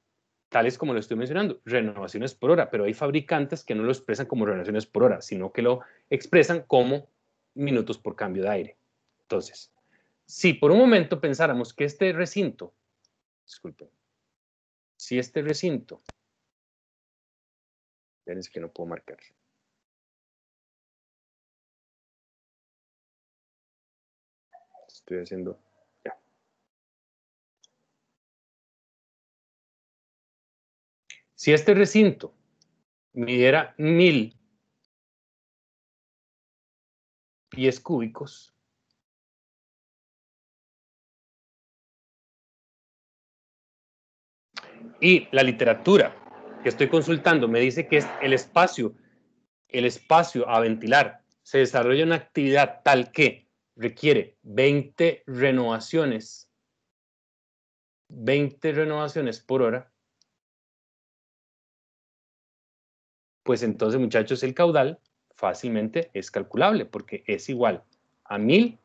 tales como lo estoy mencionando, renovaciones por hora, pero hay fabricantes que no lo expresan como renovaciones por hora, sino que lo expresan como minutos por cambio de aire. Entonces, si por un momento pensáramos que este recinto, disculpen, si este recinto, es que no puedo marcar. Estoy haciendo, ya. Si este recinto midiera 1000 pies cúbicos, y la literatura que estoy consultando me dice que es el espacio a ventilar se desarrolla una actividad tal que requiere 20 renovaciones por hora, pues entonces, muchachos, el caudal fácilmente es calculable porque es igual a 1000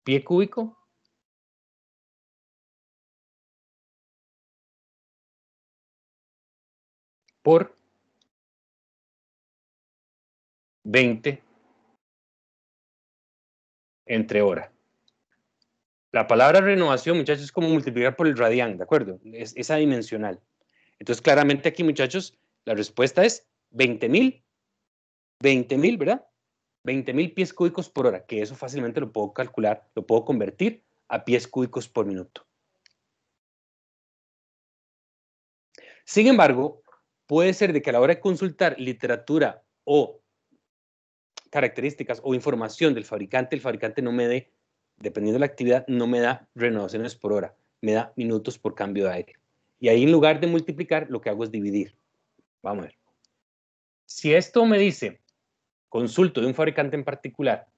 pie cúbico por 20 entre hora. La palabra renovación, muchachos, es como multiplicar por el radián, ¿de acuerdo? Es adimensional. Entonces, claramente aquí, muchachos, la respuesta es 20.000, ¿verdad? 20.000 pies cúbicos por hora, que eso fácilmente lo puedo calcular, lo puedo convertir a pies cúbicos por minuto. Sin embargo, puede ser de que a la hora de consultar literatura o características o información del fabricante, el fabricante no me dé, dependiendo de la actividad, no me da renovaciones por hora, me da minutos por cambio de aire. Y ahí en lugar de multiplicar, lo que hago es dividir. Vamos a ver. Si esto me dice, consulto de un fabricante en particular,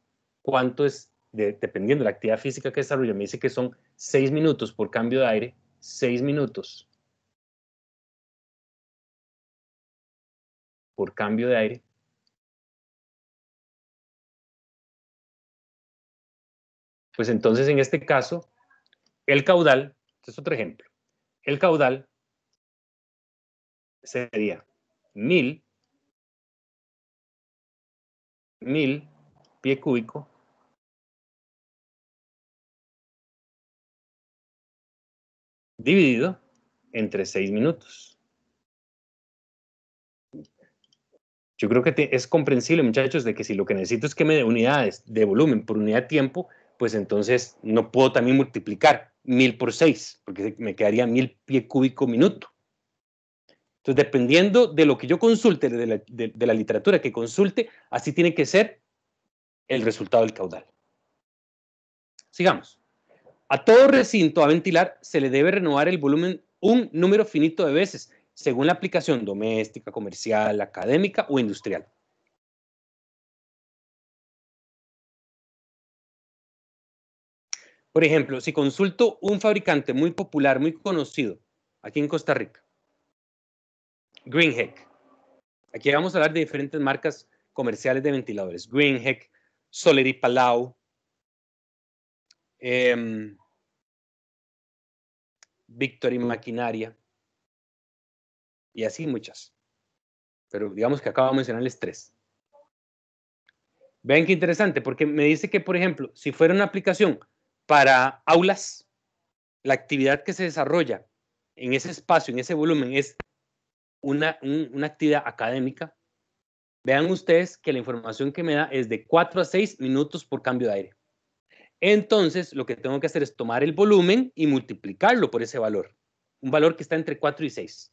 cuánto es, dependiendo de la actividad física que desarrolla, me dice que son 6 minutos por cambio de aire, 6 minutos por cambio de aire, pues entonces en este caso, el caudal, este es otro ejemplo, el caudal sería 1000 pie cúbico dividido entre 6 minutos. Yo creo que es comprensible, muchachos, de que si lo que necesito es que me dé unidades de volumen por unidad de tiempo, pues entonces no puedo también multiplicar 1000 por 6, porque me quedaría 1000 pie cúbico minuto. Entonces, dependiendo de lo que yo consulte, de la literatura que consulte, así tiene que ser el resultado del caudal. Sigamos. A todo recinto a ventilar se le debe renovar el volumen un número finito de veces, según la aplicación doméstica, comercial, académica o industrial. Por ejemplo, si consulto un fabricante muy popular, muy conocido, aquí en Costa Rica, Greenheck. Aquí vamos a hablar de diferentes marcas comerciales de ventiladores. Greenheck, Soleri Palau, Victory Maquinaria, y así muchas. Pero digamos que acabo de mencionarles 3. Vean qué interesante, porque me dice que, por ejemplo, si fuera una aplicación para aulas, la actividad que se desarrolla en ese espacio, en ese volumen, es una actividad académica. Vean ustedes que la información que me da es de 4 a 6 minutos por cambio de aire. Entonces, lo que tengo que hacer es tomar el volumen y multiplicarlo por ese valor. Un valor que está entre 4 y 6.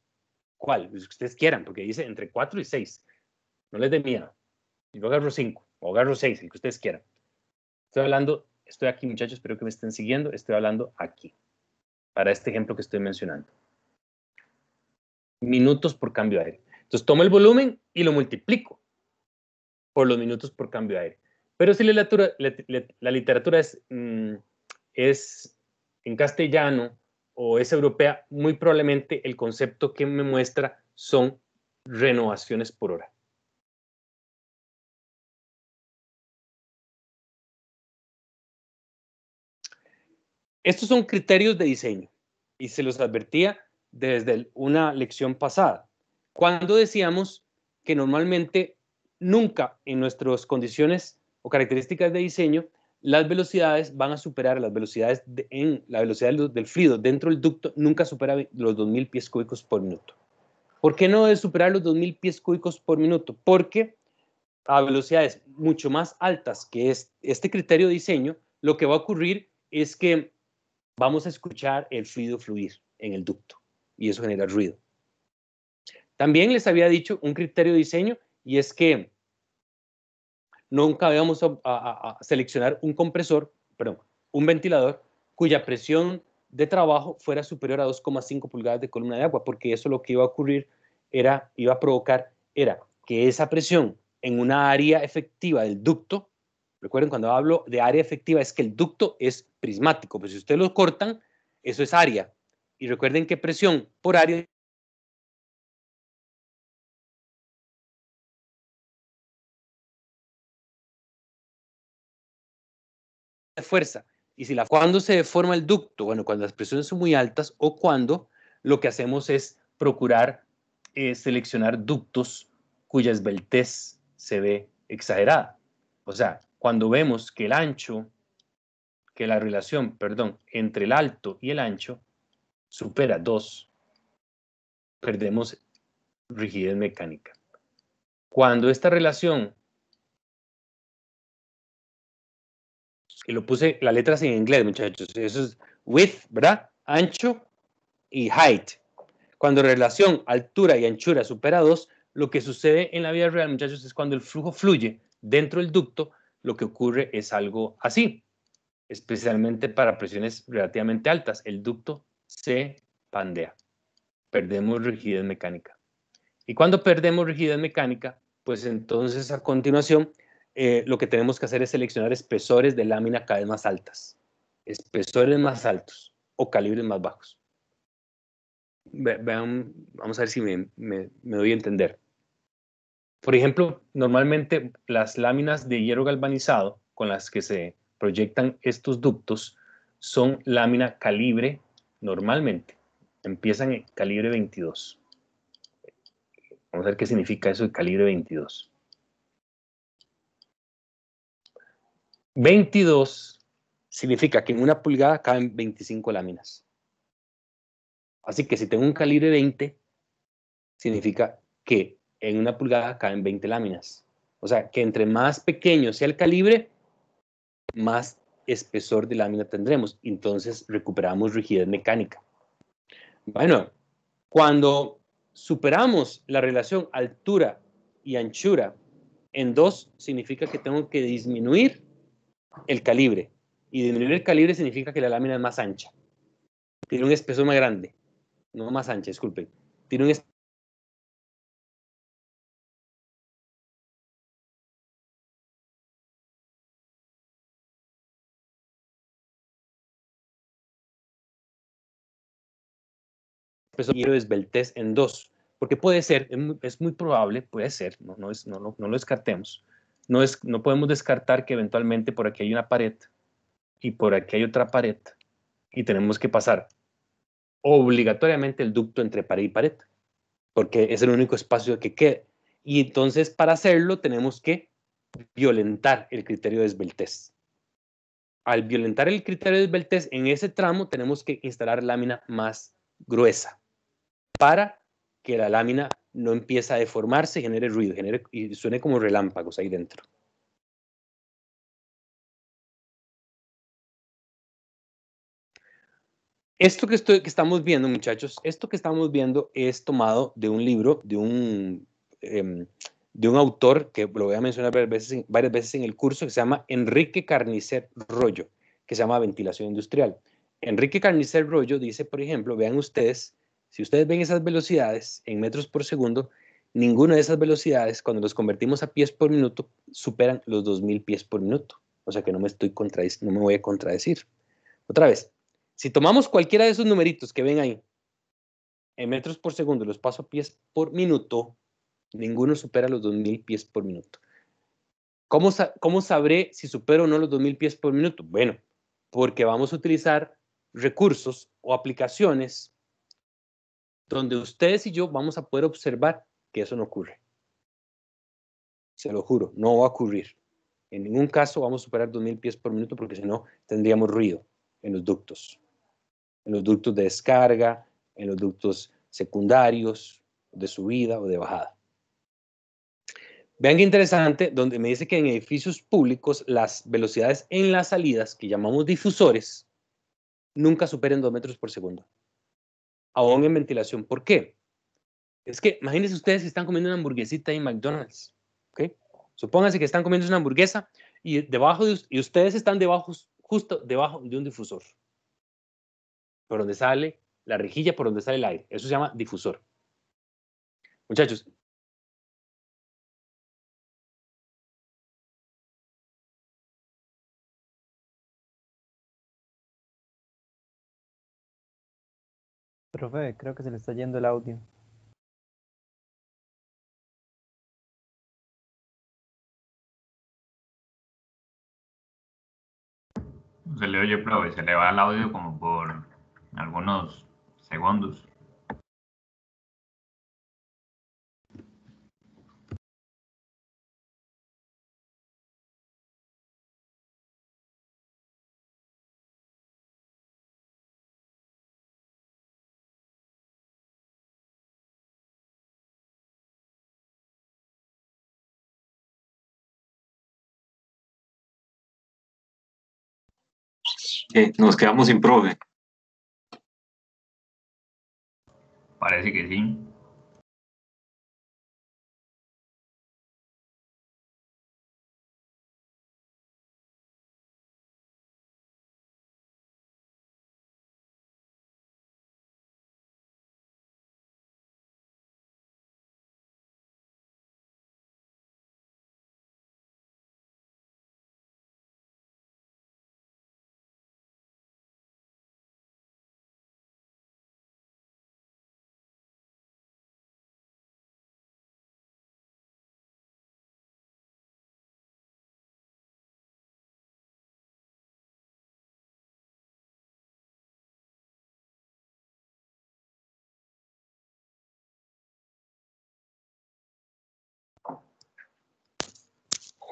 ¿Cuál? Los que ustedes quieran, porque dice entre 4 y 6. No les dé miedo. Yo agarro 5 o agarro 6, el que ustedes quieran. Estoy aquí, muchachos, espero que me estén siguiendo. Estoy hablando aquí, para este ejemplo que estoy mencionando. Minutos por cambio de aire. Entonces, tomo el volumen y lo multiplico por los minutos por cambio de aire. Pero si la literatura es en castellano o es europea, muy probablemente el concepto que me muestra son renovaciones por hora. Estos son criterios de diseño y se los advertía desde una lección pasada, cuando decíamos que normalmente nunca en nuestras condiciones o características de diseño las velocidades van a superar las velocidades la velocidad del fluido dentro del ducto nunca supera los 2000 pies cúbicos por minuto. ¿Por qué no debe superar los 2000 pies cúbicos por minuto? Porque a velocidades mucho más altas que este criterio de diseño, lo que va a ocurrir es que vamos a escuchar el fluido fluir en el ducto y eso genera ruido. También les había dicho un criterio de diseño y es que nunca vamos a seleccionar un ventilador cuya presión de trabajo fuera superior a 2,5 pulgadas de columna de agua, porque eso lo que iba a ocurrir iba a provocar que esa presión en una área efectiva del ducto, recuerden cuando hablo de área efectiva es que el ducto es prismático, pues si ustedes lo cortan, eso es área. Y recuerden que presión por área de fuerza. Y cuando se deforma el ducto, bueno, cuando las presiones son muy altas o cuando lo que hacemos es procurar seleccionar ductos cuya esbeltez se ve exagerada. O sea, cuando vemos que la relación, entre el alto y el ancho supera 2, perdemos rigidez mecánica. Cuando esta relación, y lo puse las letras en inglés, muchachos, eso es width, ¿verdad? Ancho y height. Cuando relación altura y anchura supera 2, lo que sucede en la vida real, muchachos, es cuando el flujo fluye dentro del ducto, lo que ocurre es algo así, especialmente para presiones relativamente altas. El ducto se pandea, perdemos rigidez mecánica. Y cuando perdemos rigidez mecánica, pues entonces a continuación lo que tenemos que hacer es seleccionar espesores de lámina cada vez más altas, espesores más altos o calibres más bajos. Vean, vamos a ver si me doy a entender. Por ejemplo, normalmente las láminas de hierro galvanizado con las que se proyectan estos ductos son lámina calibre, normalmente, empiezan en calibre 22. Vamos a ver qué significa eso de calibre 22. 22 significa que en una pulgada caben 25 láminas. Así que si tengo un calibre 20, significa que en una pulgada caben 20 láminas. O sea, que entre más pequeño sea el calibre, más espesor de lámina tendremos. Entonces recuperamos rigidez mecánica. Bueno, cuando superamos la relación altura y anchura en 2, significa que tengo que disminuir el calibre. Y disminuir el calibre significa que la lámina es más ancha. Tiene un espesor más grande. No más ancha, disculpen. Tiene un espesor de esbeltez en 2. Porque puede ser, es muy probable, puede ser, no lo descartemos. No podemos descartar que eventualmente por aquí hay una pared y por aquí hay otra pared y tenemos que pasar obligatoriamente el ducto entre pared y pared, porque es el único espacio que queda. Y entonces para hacerlo tenemos que violentar el criterio de esbeltez. Al violentar el criterio de esbeltez en ese tramo tenemos que instalar lámina más gruesa para que la lámina no empiece a deformarse, genere ruido, y suene como relámpagos ahí dentro. Esto que estamos viendo, muchachos, esto que estamos viendo es tomado de un libro, de un autor que lo voy a mencionar varias veces en el curso, que se llama Enrique Carnicer Rollo, que se llama Ventilación Industrial. Enrique Carnicer Rollo dice, por ejemplo, vean ustedes, si ustedes ven esas velocidades en metros por segundo, ninguna de esas velocidades, cuando los convertimos a pies por minuto, superan los 2000 pies por minuto. O sea que no me voy a contradecir. Otra vez, si tomamos cualquiera de esos numeritos que ven ahí, en metros por segundo, los paso a pies por minuto, ninguno supera los 2000 pies por minuto. ¿Cómo sabré si supero o no los 2000 pies por minuto? Bueno, porque vamos a utilizar recursos o aplicaciones donde ustedes y yo vamos a poder observar que eso no ocurre. Se lo juro, no va a ocurrir. En ningún caso vamos a superar 2000 pies por minuto porque si no tendríamos ruido en los ductos. En los ductos de descarga, en los ductos secundarios, de subida o de bajada. Vean qué interesante, donde me dice que en edificios públicos las velocidades en las salidas, que llamamos difusores, nunca superen 2 metros por segundo. Aún en ventilación. ¿Por qué? Es que imagínense ustedes que están comiendo una hamburguesita en McDonald's. ¿Okay? Supónganse que están comiendo una hamburguesa y ustedes están justo debajo de un difusor. Por donde sale la rejilla, por donde sale el aire. Eso se llama difusor. Muchachos. Profe, creo que se le está yendo el audio. Se le oye, profe, se le va el audio como por algunos segundos. Nos quedamos sin profe. Parece que sí.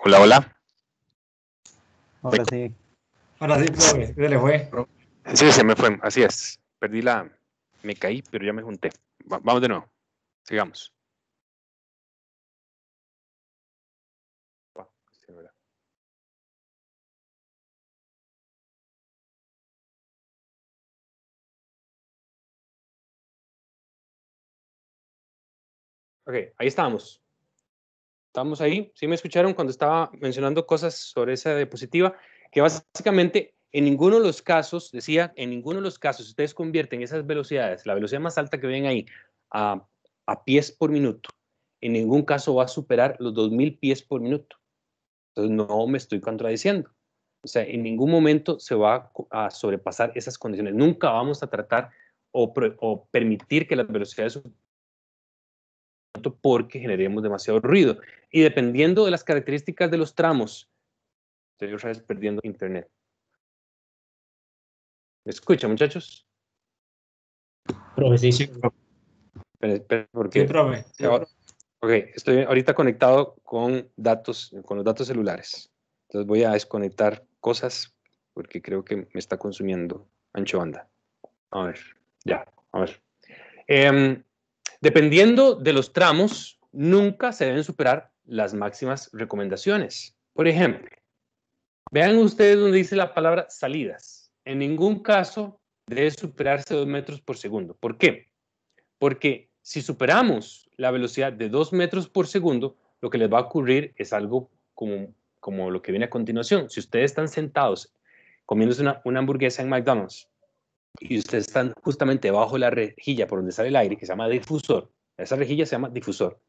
Hola, hola. Ahora sí. Ahora sí, profe, se le fue. Sí, se me fue, así es. Me caí, pero ya me junté. Vamos de nuevo. Sigamos. Sí, ¿verdad? Ok, ahí estamos. Estamos ahí. ¿Sí me escucharon cuando estaba mencionando cosas sobre esa diapositiva? Que básicamente en ninguno de los casos, decía, en ninguno de los casos ustedes convierten esas velocidades, la velocidad más alta que ven ahí, a pies por minuto. En ningún caso va a superar los 2000 pies por minuto. Entonces no me estoy contradiciendo. O sea, en ningún momento se va a sobrepasar esas condiciones. Nunca vamos a tratar o permitir que las velocidades porque generemos demasiado ruido. Y dependiendo de las características de los tramos, estoy otra vez perdiendo internet. ¿Me escuchan, muchachos? Profe, sí. Sí, profe. Esperen, Sí, porque profe. ok, estoy ahorita conectado con datos, con los datos celulares. Entonces voy a desconectar cosas porque creo que me está consumiendo ancho banda. A ver, ya, a ver. Dependiendo de los tramos, nunca se deben superar las máximas recomendaciones. Por ejemplo, vean ustedes donde dice la palabra salidas. En ningún caso debe superarse 2 metros por segundo. ¿Por qué? Porque si superamos la velocidad de 2 metros por segundo, lo que les va a ocurrir es algo como lo que viene a continuación. Si ustedes están sentados comiéndose una hamburguesa en McDonald's y ustedes están justamente debajo de la rejilla por donde sale el aire, que se llama difusor, esa rejilla se llama difusor,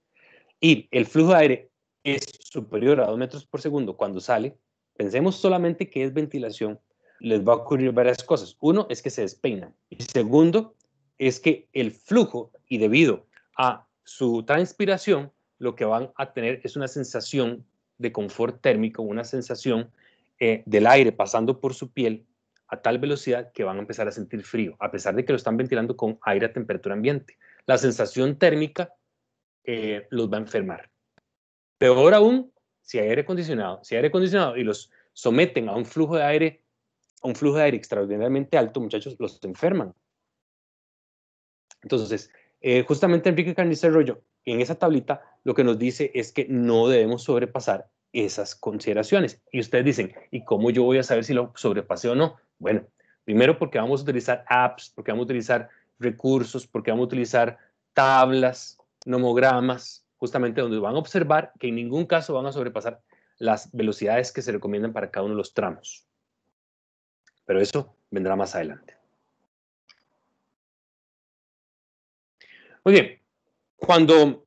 y el flujo de aire es superior a 2 metros por segundo cuando sale, pensemos solamente que es ventilación, les va a ocurrir varias cosas. Uno es que se despeinan. Y segundo es que el flujo, y debido a su transpiración, lo que van a tener es una sensación de confort térmico, una sensación del aire pasando por su piel a tal velocidad que van a empezar a sentir frío, a pesar de que lo están ventilando con aire a temperatura ambiente. La sensación térmica los va a enfermar. Peor aún, si hay aire acondicionado y los someten a un flujo de aire extraordinariamente alto, muchachos, los enferman. Entonces, justamente Enrique Carnicer Rollo, en esa tablita, lo que nos dice es que no debemos sobrepasar esas consideraciones. Y ustedes dicen, ¿y cómo yo voy a saber si lo sobrepasé o no? Bueno, primero porque vamos a utilizar apps, porque vamos a utilizar recursos, porque vamos a utilizar tablas, nomogramas, justamente donde van a observar que en ningún caso van a sobrepasar las velocidades que se recomiendan para cada uno de los tramos. Pero eso vendrá más adelante. Muy bien, cuando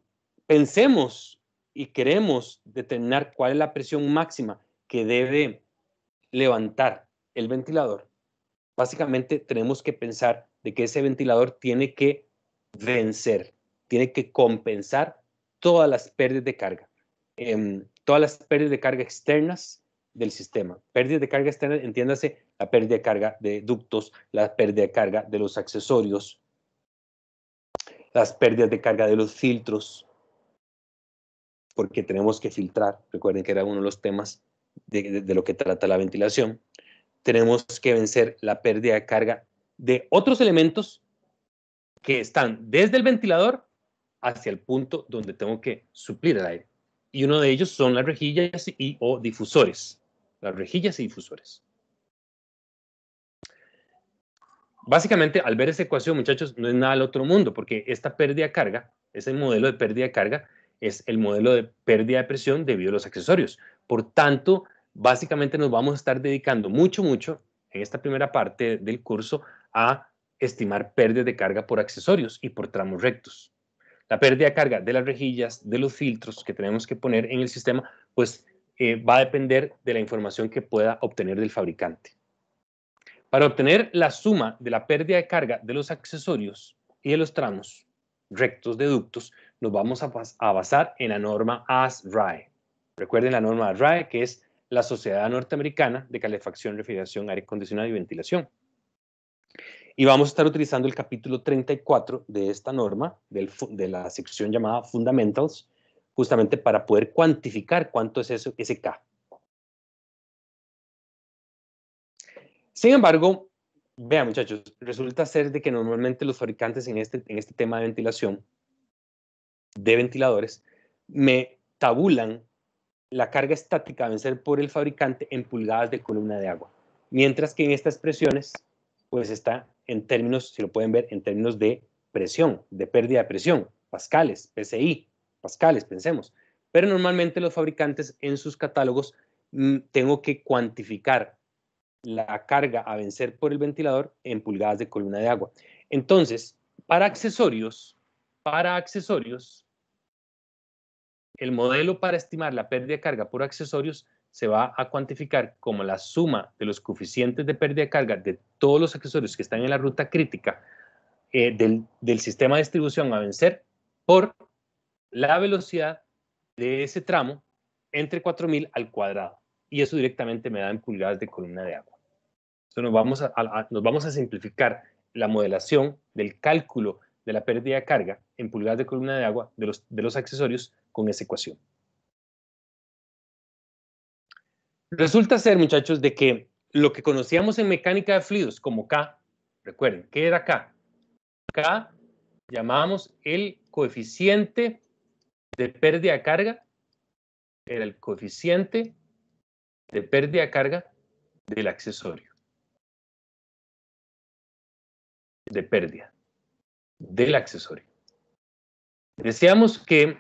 pensemos y queremos determinar cuál es la presión máxima que debe levantar el ventilador, básicamente tenemos que pensar de que ese ventilador tiene que vencer, tiene que compensar todas las pérdidas de carga, todas las pérdidas de carga externas del sistema. Pérdidas de carga externa, entiéndase, la pérdida de carga de ductos, la pérdida de carga de los accesorios, las pérdidas de carga de los filtros, porque tenemos que filtrar. Recuerden que era uno de los temas de lo que trata la ventilación. Tenemos que vencer la pérdida de carga de otros elementos que están desde el ventilador hacia el punto donde tengo que suplir el aire. Y uno de ellos son las rejillas o difusores. Las rejillas y difusores. básicamente, al ver esa ecuación, muchachos, no es nada del otro mundo, porque esta pérdida de carga, ese modelo de pérdida de carga, es el modelo de pérdida de presión debido a los accesorios. Por tanto, básicamente nos vamos a estar dedicando mucho en esta primera parte del curso a estimar pérdidas de carga por accesorios y por tramos rectos. La pérdida de carga de las rejillas, de los filtros que tenemos que poner en el sistema, pues va a depender de la información que pueda obtener del fabricante. Para obtener la suma de la pérdida de carga de los accesorios y de los tramos rectos de ductos, nos vamos a basar en la norma ASRAE. Recuerden la norma ASRAE, que es la Sociedad Norteamericana de Calefacción, Refrigeración, Aire Acondicionado y Ventilación. Y vamos a estar utilizando el capítulo 34 de esta norma, de la sección llamada Fundamentals, justamente para poder cuantificar cuánto es eso, ese K. Sin embargo, vean muchachos, resulta ser de que normalmente los fabricantes en este tema de ventilación, de ventiladores, me tabulan la carga estática a vencer por el fabricante en pulgadas de columna de agua. Mientras que en estas expresiones, pues está en términos, si lo pueden ver, en términos de presión, de pérdida de presión, pascales, PSI, pascales, pensemos. Pero normalmente los fabricantes en sus catálogos tengo que cuantificar la carga a vencer por el ventilador en pulgadas de columna de agua. Entonces, para accesorios, el modelo para estimar la pérdida de carga por accesorios se va a cuantificar como la suma de los coeficientes de pérdida de carga de todos los accesorios que están en la ruta crítica del sistema de distribución a vencer por la velocidad de ese tramo entre 4000 al cuadrado. Y eso directamente me da en pulgadas de columna de agua. Entonces nos vamos a simplificar la modelación del cálculo de la pérdida de carga en pulgadas de columna de agua de los accesorios con esa ecuación. Resulta ser, muchachos, de que lo que conocíamos en mecánica de fluidos como K, recuerden, ¿qué era K? K llamábamos el coeficiente de pérdida de carga, era el coeficiente de pérdida de carga del accesorio. De pérdida del accesorio. Decíamos que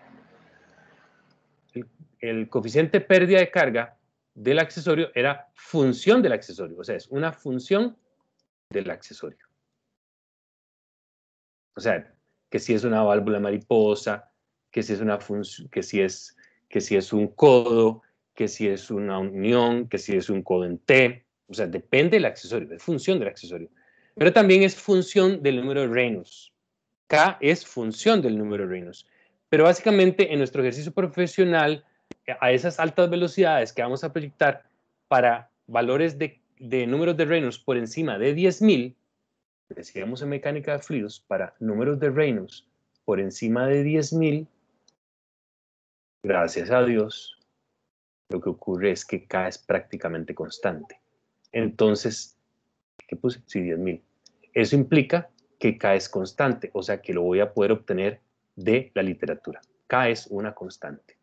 el coeficiente de pérdida de carga del accesorio era función del accesorio, o sea, es una función del accesorio. O sea, que si es una válvula mariposa, que si es una función, que si es un codo, que si es una unión, que si es un codo en T, o sea, depende del accesorio, es función del accesorio. Pero también es función del número de Reynolds. K es función del número de Reynolds. Pero básicamente en nuestro ejercicio profesional, a esas altas velocidades que vamos a proyectar para valores de números de Reynolds por encima de 10.000, decíamos en mecánica de fluidos, para números de Reynolds por encima de 10.000, gracias a Dios, lo que ocurre es que K es prácticamente constante. Entonces, ¿qué puse? Sí, 10.000. Eso implica que K es constante, o sea que lo voy a poder obtener de la literatura. K es una constante.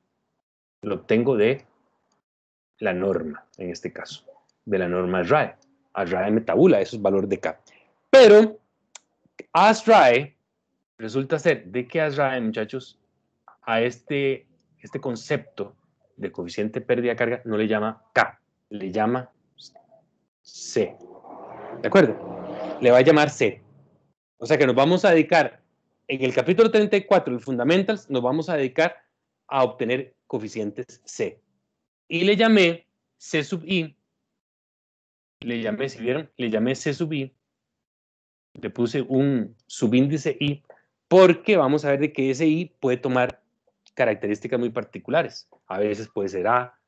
Lo obtengo de la norma, en este caso, de la norma ASRAE. ASRAE me tabula esos valores de K. Pero ASRAE resulta ser de que ASRAE, muchachos, a este concepto de coeficiente de pérdida de carga no le llama K, le llama C. ¿De acuerdo? Le va a llamar C. O sea que nos vamos a dedicar, en el capítulo 34, el Fundamentals, nos vamos a dedicar a obtener coeficientes C. Y le llamé C sub I, le llamé, si vieron, le llamé C sub I, le puse un subíndice I, porque vamos a ver de que ese I puede tomar características muy particulares. A veces puede ser A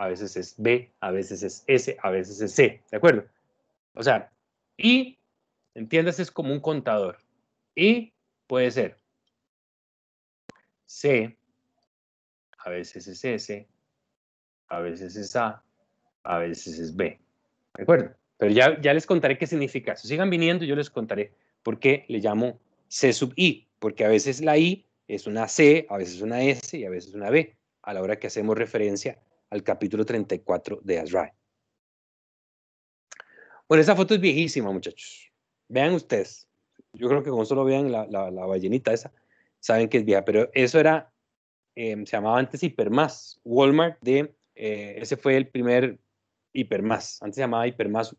veces es B, a veces es S, a veces es C, ¿de acuerdo? O sea, I, entiéndase, es como un contador. I puede ser C, a veces es S, a veces es A veces es B, ¿de acuerdo? Pero ya les contaré qué significa eso. Sigan viniendo y yo les contaré por qué le llamo C sub I, porque a veces la I es una C, a veces una S y a veces una B, a la hora que hacemos referencia al capítulo 34 de ASRAE. Bueno, esa foto es viejísima, muchachos. Vean ustedes, yo creo que con solo vean la ballenita esa, saben que es vieja, pero eso era, se llamaba antes Hipermás, Walmart ese fue el primer Hipermás, antes se llamaba Hipermás,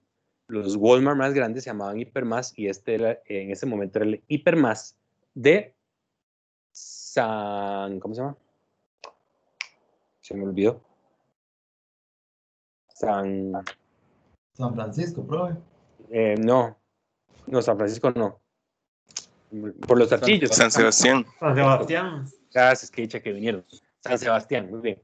los Walmart más grandes se llamaban Hipermás y este era, en ese momento era el Hipermás de ¿cómo se llama? Se me olvidó. San Francisco, profe. No, San Francisco no. Por los artillos. San Sebastián. San Sebastián. Gracias, que dicha que vinieron. San Sebastián, muy bien.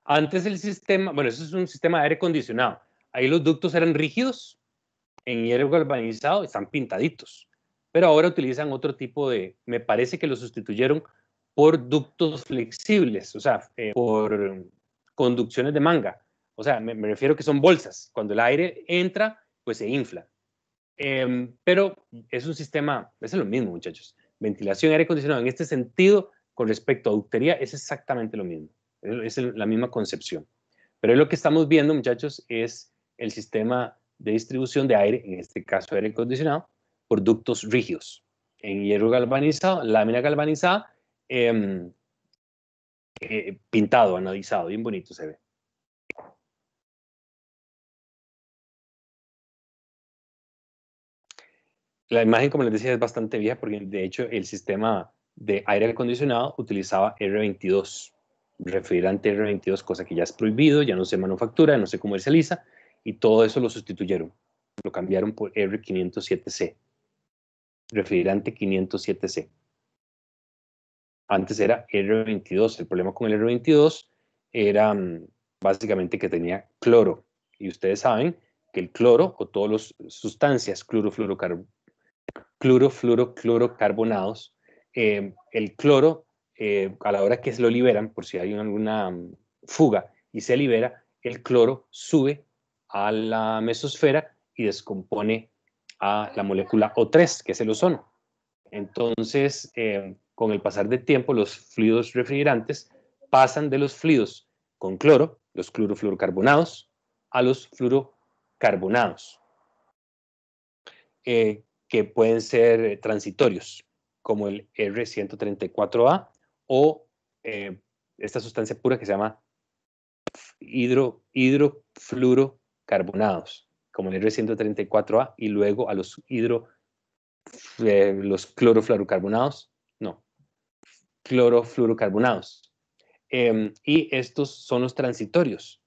Antes el sistema, bueno, eso es un sistema de aire acondicionado. Ahí los ductos eran rígidos, en hierro galvanizado, están pintaditos. Pero ahora utilizan otro tipo me parece que lo sustituyeron por ductos flexibles, o sea, por conducciones de manga. O sea, me refiero que son bolsas. Cuando el aire entra, pues se infla. Pero es un sistema, es lo mismo, muchachos. Ventilación, aire acondicionado, en este sentido, con respecto a ductería, es exactamente lo mismo. Es la misma concepción. Pero lo que estamos viendo, muchachos, es el sistema de distribución de aire, en este caso aire acondicionado, por ductos rígidos, en hierro galvanizado, lámina galvanizada, pintado, anodizado, bien bonito se ve. La imagen, como les decía, es bastante vieja porque de hecho el sistema de aire acondicionado utilizaba R22, refrigerante R22, cosa que ya es prohibido, ya no se manufactura, no se comercializa, y todo eso lo sustituyeron, lo cambiaron por R507C, refrigerante 507C. Antes era R22, el problema con el R22 era básicamente que tenía cloro, y ustedes saben que el cloro o todas las sustancias clorofluorocarbonados, el cloro, a la hora que se lo liberan, por si hay alguna fuga y se libera, el cloro sube a la mesosfera y descompone a la molécula O3, que es el ozono. Entonces, con el pasar del tiempo, los fluidos refrigerantes pasan de los fluidos con cloro, los clorofluorocarbonados, a los fluorocarbonados, que pueden ser transitorios, como el R134A o esta sustancia pura que se llama hidrofluorocarbonados, como el R134A, y luego a los clorofluorocarbonados, clorofluorocarbonados. Y estos son los transitorios,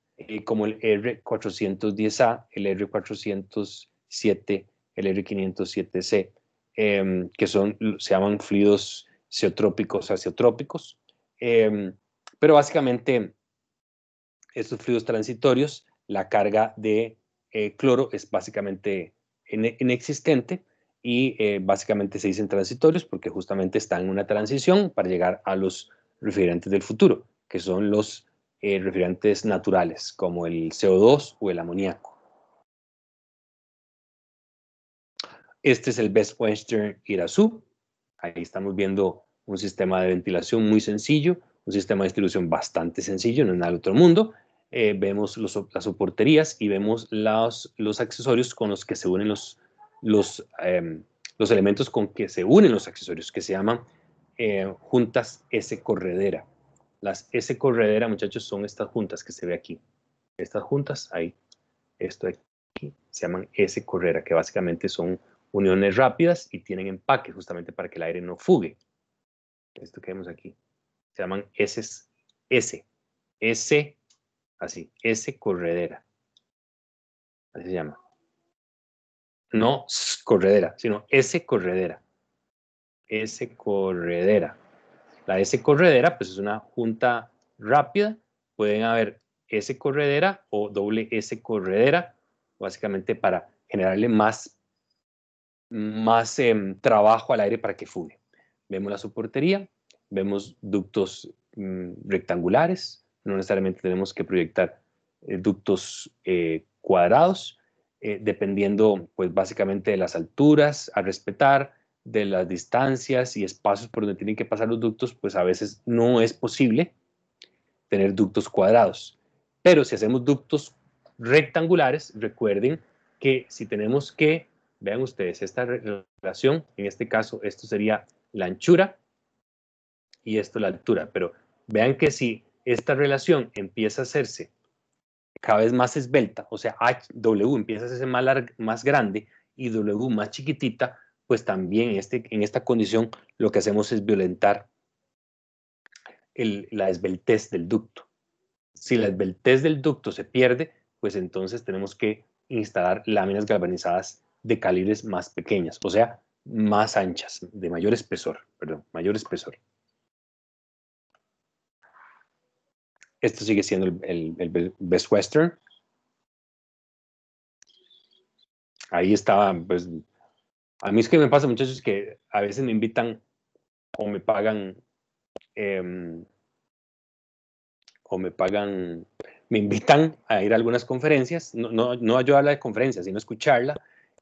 como el R410A, el R407, el R507C, que se llaman fluidos zeotrópicos, azeotrópicos. Pero básicamente, estos fluidos transitorios, la carga de cloro es básicamente inexistente, y básicamente se dicen transitorios porque justamente están en una transición para llegar a los refrigerantes del futuro, que son los refrigerantes naturales, como el CO2 o el amoníaco. Este es el Best Western Irazú. Ahí estamos viendo un sistema de ventilación muy sencillo, un sistema de distribución bastante sencillo, no es nada del otro mundo. Vemos las soporterías y vemos los accesorios con los que se unen los elementos con que se unen los accesorios, que se llaman juntas S corredera. Las S corredera, muchachos, son estas juntas que se ve aquí. Estas juntas, ahí, esto aquí, se llaman S corredera, que básicamente son uniones rápidas y tienen empaque justamente para que el aire no fugue. Esto que vemos aquí se llaman S, así, S corredera. Así se llama. No corredera, sino S corredera. S corredera. La S corredera, pues es una junta rápida. Pueden haber S corredera o doble S corredera, básicamente para generarle más trabajo al aire para que fugue. Vemos la soportería, vemos ductos rectangulares, no necesariamente tenemos que proyectar ductos cuadrados, dependiendo pues básicamente de las alturas a respetar, de las distancias y espacios por donde tienen que pasar los ductos, pues a veces no es posible tener ductos cuadrados. Pero si hacemos ductos rectangulares, recuerden que si tenemos que vean ustedes, esta relación, en este caso, esto sería la anchura y esto la altura, pero vean que si esta relación empieza a hacerse cada vez más esbelta, o sea, W empieza a hacerse más grande y W más chiquitita, pues también en esta condición lo que hacemos es violentar la esbeltez del ducto. Si la esbeltez del ducto se pierde, pues entonces tenemos que instalar láminas galvanizadas de calibres más pequeñas, o sea, más anchas, de mayor espesor, perdón, mayor espesor. Esto sigue siendo el Best Western. Ahí estaba, pues, a mí es que me pasa, muchachos, que a veces me invitan o me pagan, me invitan a ir a algunas conferencias, no a yo a la conferencia, sino a escucharla,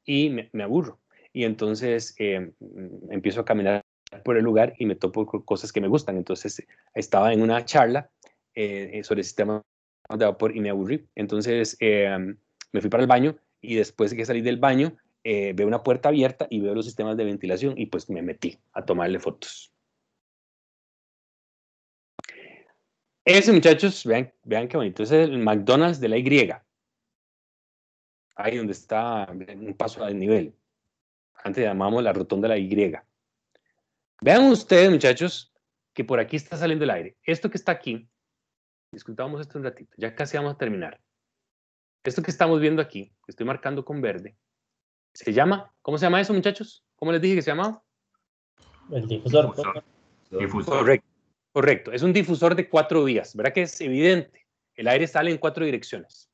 y me aburro. Y entonces empiezo a caminar por el lugar y me topo con cosas que me gustan. Entonces estaba en una charla sobre el sistema de vapor y me aburrí. Entonces me fui para el baño y después de que salí del baño veo una puerta abierta y veo los sistemas de ventilación y pues me metí a tomarle fotos. Ese, muchachos, vean qué bonito. Ese es el McDonald's de la Y. Ahí donde está un paso al nivel. Antes llamamos la rotonda de la Y. Vean ustedes, muchachos, que por aquí está saliendo el aire. Esto que está aquí, discutamos esto un ratito, ya casi vamos a terminar. Esto que estamos viendo aquí, que estoy marcando con verde, se llama, ¿cómo se llama eso, muchachos? ¿Cómo les dije que se llamaba? El difusor. Difusor. Correcto. Es un difusor de 4 vías. ¿Verdad que es evidente? El aire sale en 4 direcciones.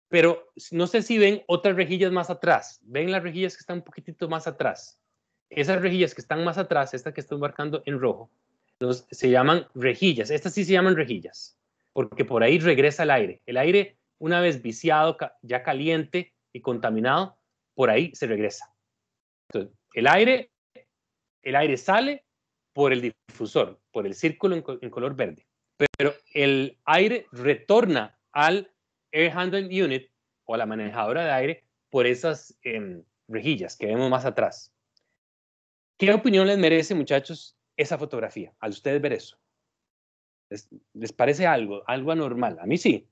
Pero no sé si ven otras rejillas más atrás. ¿Ven las rejillas que están un poquitito más atrás? Esas rejillas que están más atrás, esta que estoy marcando en rojo, se llaman rejillas. Estas sí se llaman rejillas, porque por ahí regresa el aire. El aire, una vez viciado, ya caliente y contaminado, por ahí se regresa. Entonces, el aire sale por el difusor, por el círculo en color verde, pero el aire retorna al Air Handling Unit o a la manejadora de aire por esas rejillas que vemos más atrás. ¿Qué opinión les merece, muchachos, esa fotografía al ustedes ver eso? ¿Les parece algo anormal? A mí sí.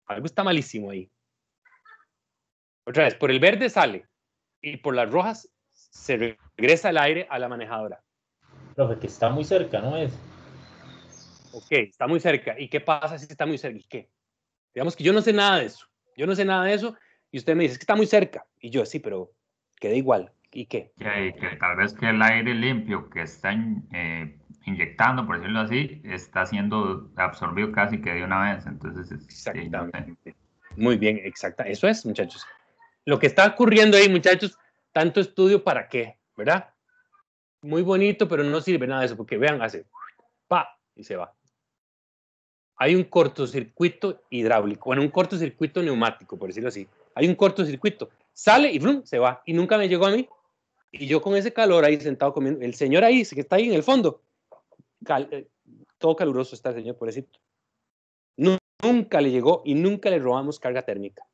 Algo está malísimo ahí. Otra vez, por el verde sale y por las rojas se regresa el aire a la manejadora. Profe, que está muy cerca, ¿no es? Ok, está muy cerca. ¿Y qué pasa si está muy cerca? ¿Y qué? Digamos que yo no sé nada de eso. Yo no sé nada de eso y usted me dice, es que está muy cerca. Y yo, sí, pero queda igual. ¿Y qué? Que tal vez que el aire limpio que están inyectando, por decirlo así, está siendo absorbido casi que de una vez. Entonces, exactamente. Muy bien, exacta. Eso es, muchachos. Lo que está ocurriendo ahí, muchachos, tanto estudio para qué, ¿verdad? Muy bonito, pero no sirve nada de eso, porque vean, hace pa y se va. Hay un cortocircuito hidráulico, bueno, un cortocircuito neumático, por decirlo así. Hay un cortocircuito, sale y ¡blum! Se va. Y nunca me llegó a mí. Y yo con ese calor ahí sentado comiendo, el señor ahí, que está ahí en el fondo, todo caluroso está el señor, pobrecito. Nunca le llegó y nunca le robamos carga térmica.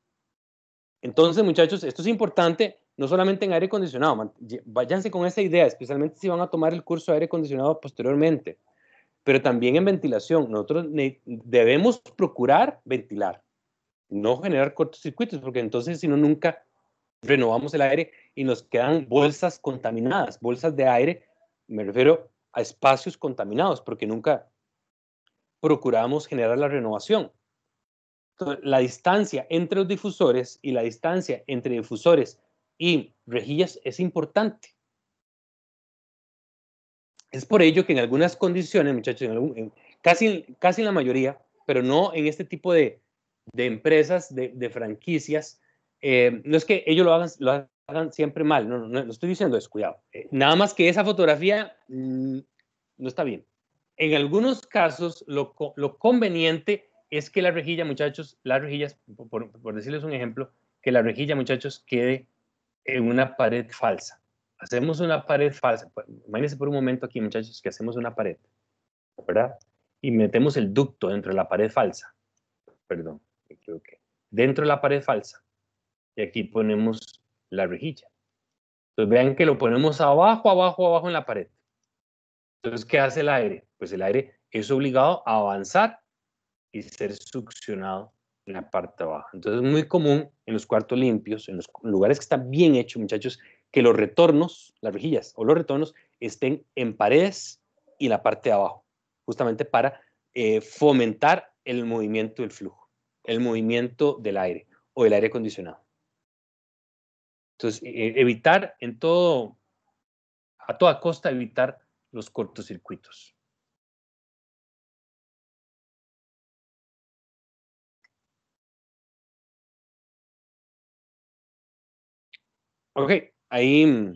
Entonces, muchachos, esto es importante, no solamente en aire acondicionado, váyanse con esa idea, especialmente si van a tomar el curso de aire acondicionado posteriormente, pero también en ventilación. Nosotros debemos procurar ventilar, no generar cortocircuitos, porque entonces si no, nunca renovamos el aire y nos quedan bolsas contaminadas, bolsas de aire, me refiero a espacios contaminados, porque nunca procuramos generar la renovación. Entonces, la distancia entre los difusores y la distancia entre difusores y rejillas es importante. Es por ello que en algunas condiciones, muchachos, casi en la mayoría, pero no en este tipo de empresas, de franquicias, no es que ellos lo hagan siempre mal, no lo estoy diciendo, descuidado. Nada más que esa fotografía no está bien. En algunos casos, lo conveniente es que la rejilla, muchachos, las rejillas, por decirles un ejemplo, que la rejilla, muchachos, quede en una pared falsa. Hacemos una pared falsa. Imagínense por un momento aquí, muchachos, que hacemos una pared, ¿verdad? Y metemos el ducto dentro de la pared falsa. Perdón, me equivoqué. Dentro de la pared falsa. Y aquí ponemos la rejilla. Entonces vean que lo ponemos abajo, abajo, abajo en la pared. Entonces, ¿qué hace el aire? Pues el aire es obligado a avanzar y ser succionado en la parte de abajo. Entonces es muy común en los cuartos limpios, en los lugares que están bien hechos, muchachos, que los retornos, las rejillas o los retornos estén en paredes y en la parte de abajo, justamente para fomentar el movimiento del flujo, el movimiento del aire o del aire acondicionado. Entonces, evitar a toda costa, evitar los cortocircuitos. Ok, ahí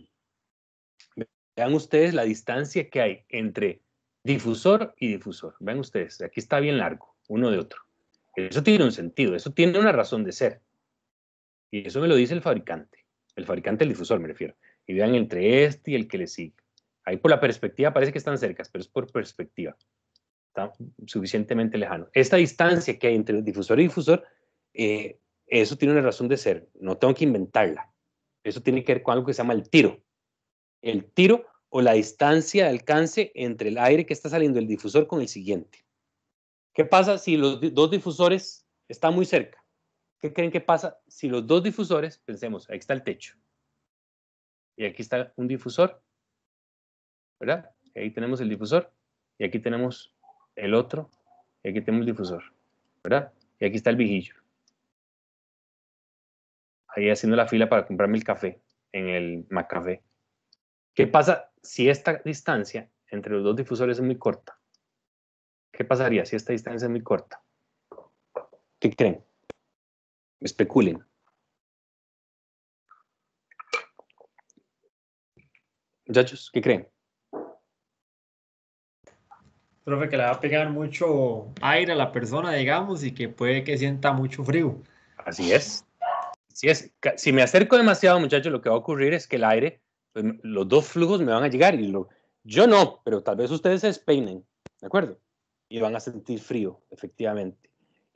vean ustedes la distancia que hay entre difusor y difusor. Vean ustedes, aquí está bien largo, uno de otro. Eso tiene un sentido, eso tiene una razón de ser. Y eso me lo dice el fabricante del difusor me refiero. Y vean entre este y el que le sigue. Ahí por la perspectiva parece que están cercas, pero es por perspectiva. Está suficientemente lejano. Esta distancia que hay entre el difusor y difusor, eso tiene una razón de ser. No tengo que inventarla. Eso tiene que ver con algo que se llama el tiro. El tiro o la distancia de alcance entre el aire que está saliendo del difusor con el siguiente. ¿Qué pasa si los dos difusores están muy cerca? ¿Qué creen que pasa si los dos difusores, pensemos, ahí está el techo, y aquí está un difusor, ¿verdad? Ahí tenemos el difusor, y aquí tenemos el otro, y aquí tenemos el difusor, ¿verdad? Y aquí está el vigillo. Ahí haciendo la fila para comprarme el café en el McCafé. ¿Qué pasa si esta distancia entre los dos difusores es muy corta? ¿Qué pasaría si esta distancia es muy corta? ¿Qué creen? Especulen. Muchachos, ¿qué creen? Profe, que le va a pegar mucho aire a la persona, digamos, y que puede que sienta mucho frío. Así es. Así es. Si me acerco demasiado, muchachos, lo que va a ocurrir es que el aire, pues, los dos flujos me van a llegar. Yo no, pero tal vez ustedes se despeinen, ¿de acuerdo? Y van a sentir frío, efectivamente.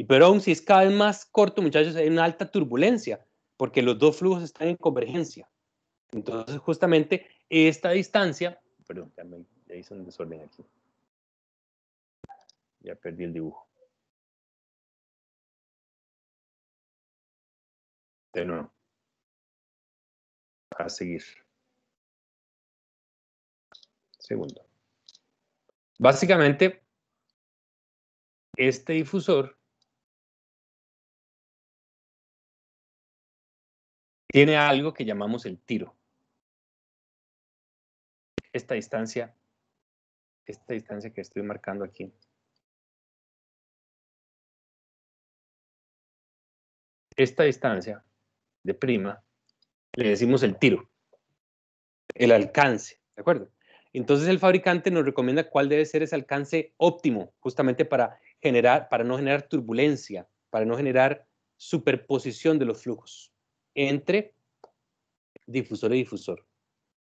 Pero aún si es cada vez más corto, muchachos, hay una alta turbulencia, porque los dos flujos están en convergencia. Entonces, justamente, esta distancia, perdón, ya hice un desorden aquí. Ya perdí el dibujo. De nuevo. A seguir. Segundo. Básicamente, este difusor tiene algo que llamamos el tiro. Esta distancia que estoy marcando aquí. Esta distancia de prima le decimos el tiro, el alcance, ¿de acuerdo? Entonces el fabricante nos recomienda cuál debe ser ese alcance óptimo, justamente para no generar turbulencia, para no generar superposición de los flujos entre difusor y difusor.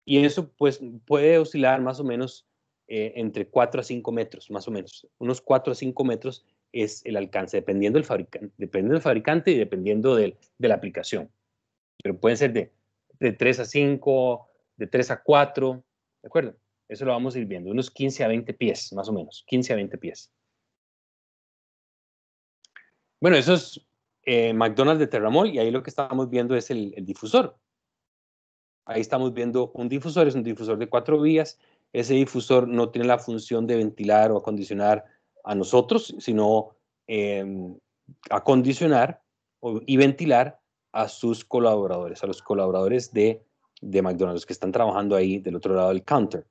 Y eso pues puede oscilar más o menos entre 4 a 5 metros, más o menos. Unos 4 a 5 metros es el alcance, dependiendo del fabricante y dependiendo de la aplicación. Pero pueden ser de 3 a 5, de 3 a 4, ¿de acuerdo? Eso lo vamos a ir viendo, unos 15 a 20 pies, más o menos, 15 a 20 pies. Bueno, eso es McDonald's de Terramol, y ahí lo que estamos viendo es el difusor. Ahí estamos viendo un difusor, es un difusor de 4 vías. Ese difusor no tiene la función de ventilar o acondicionar a nosotros, sino acondicionar y ventilar a sus colaboradores, a los colaboradores de McDonald's que están trabajando ahí del otro lado del counter.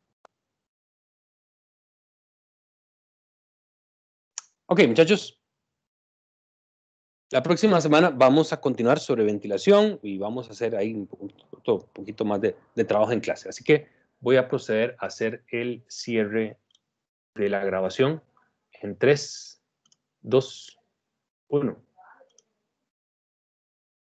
Ok, muchachos. La próxima semana vamos a continuar sobre ventilación y vamos a hacer ahí un poquito más de trabajo en clase. Así que voy a proceder a hacer el cierre de la grabación en 3, 2, 1.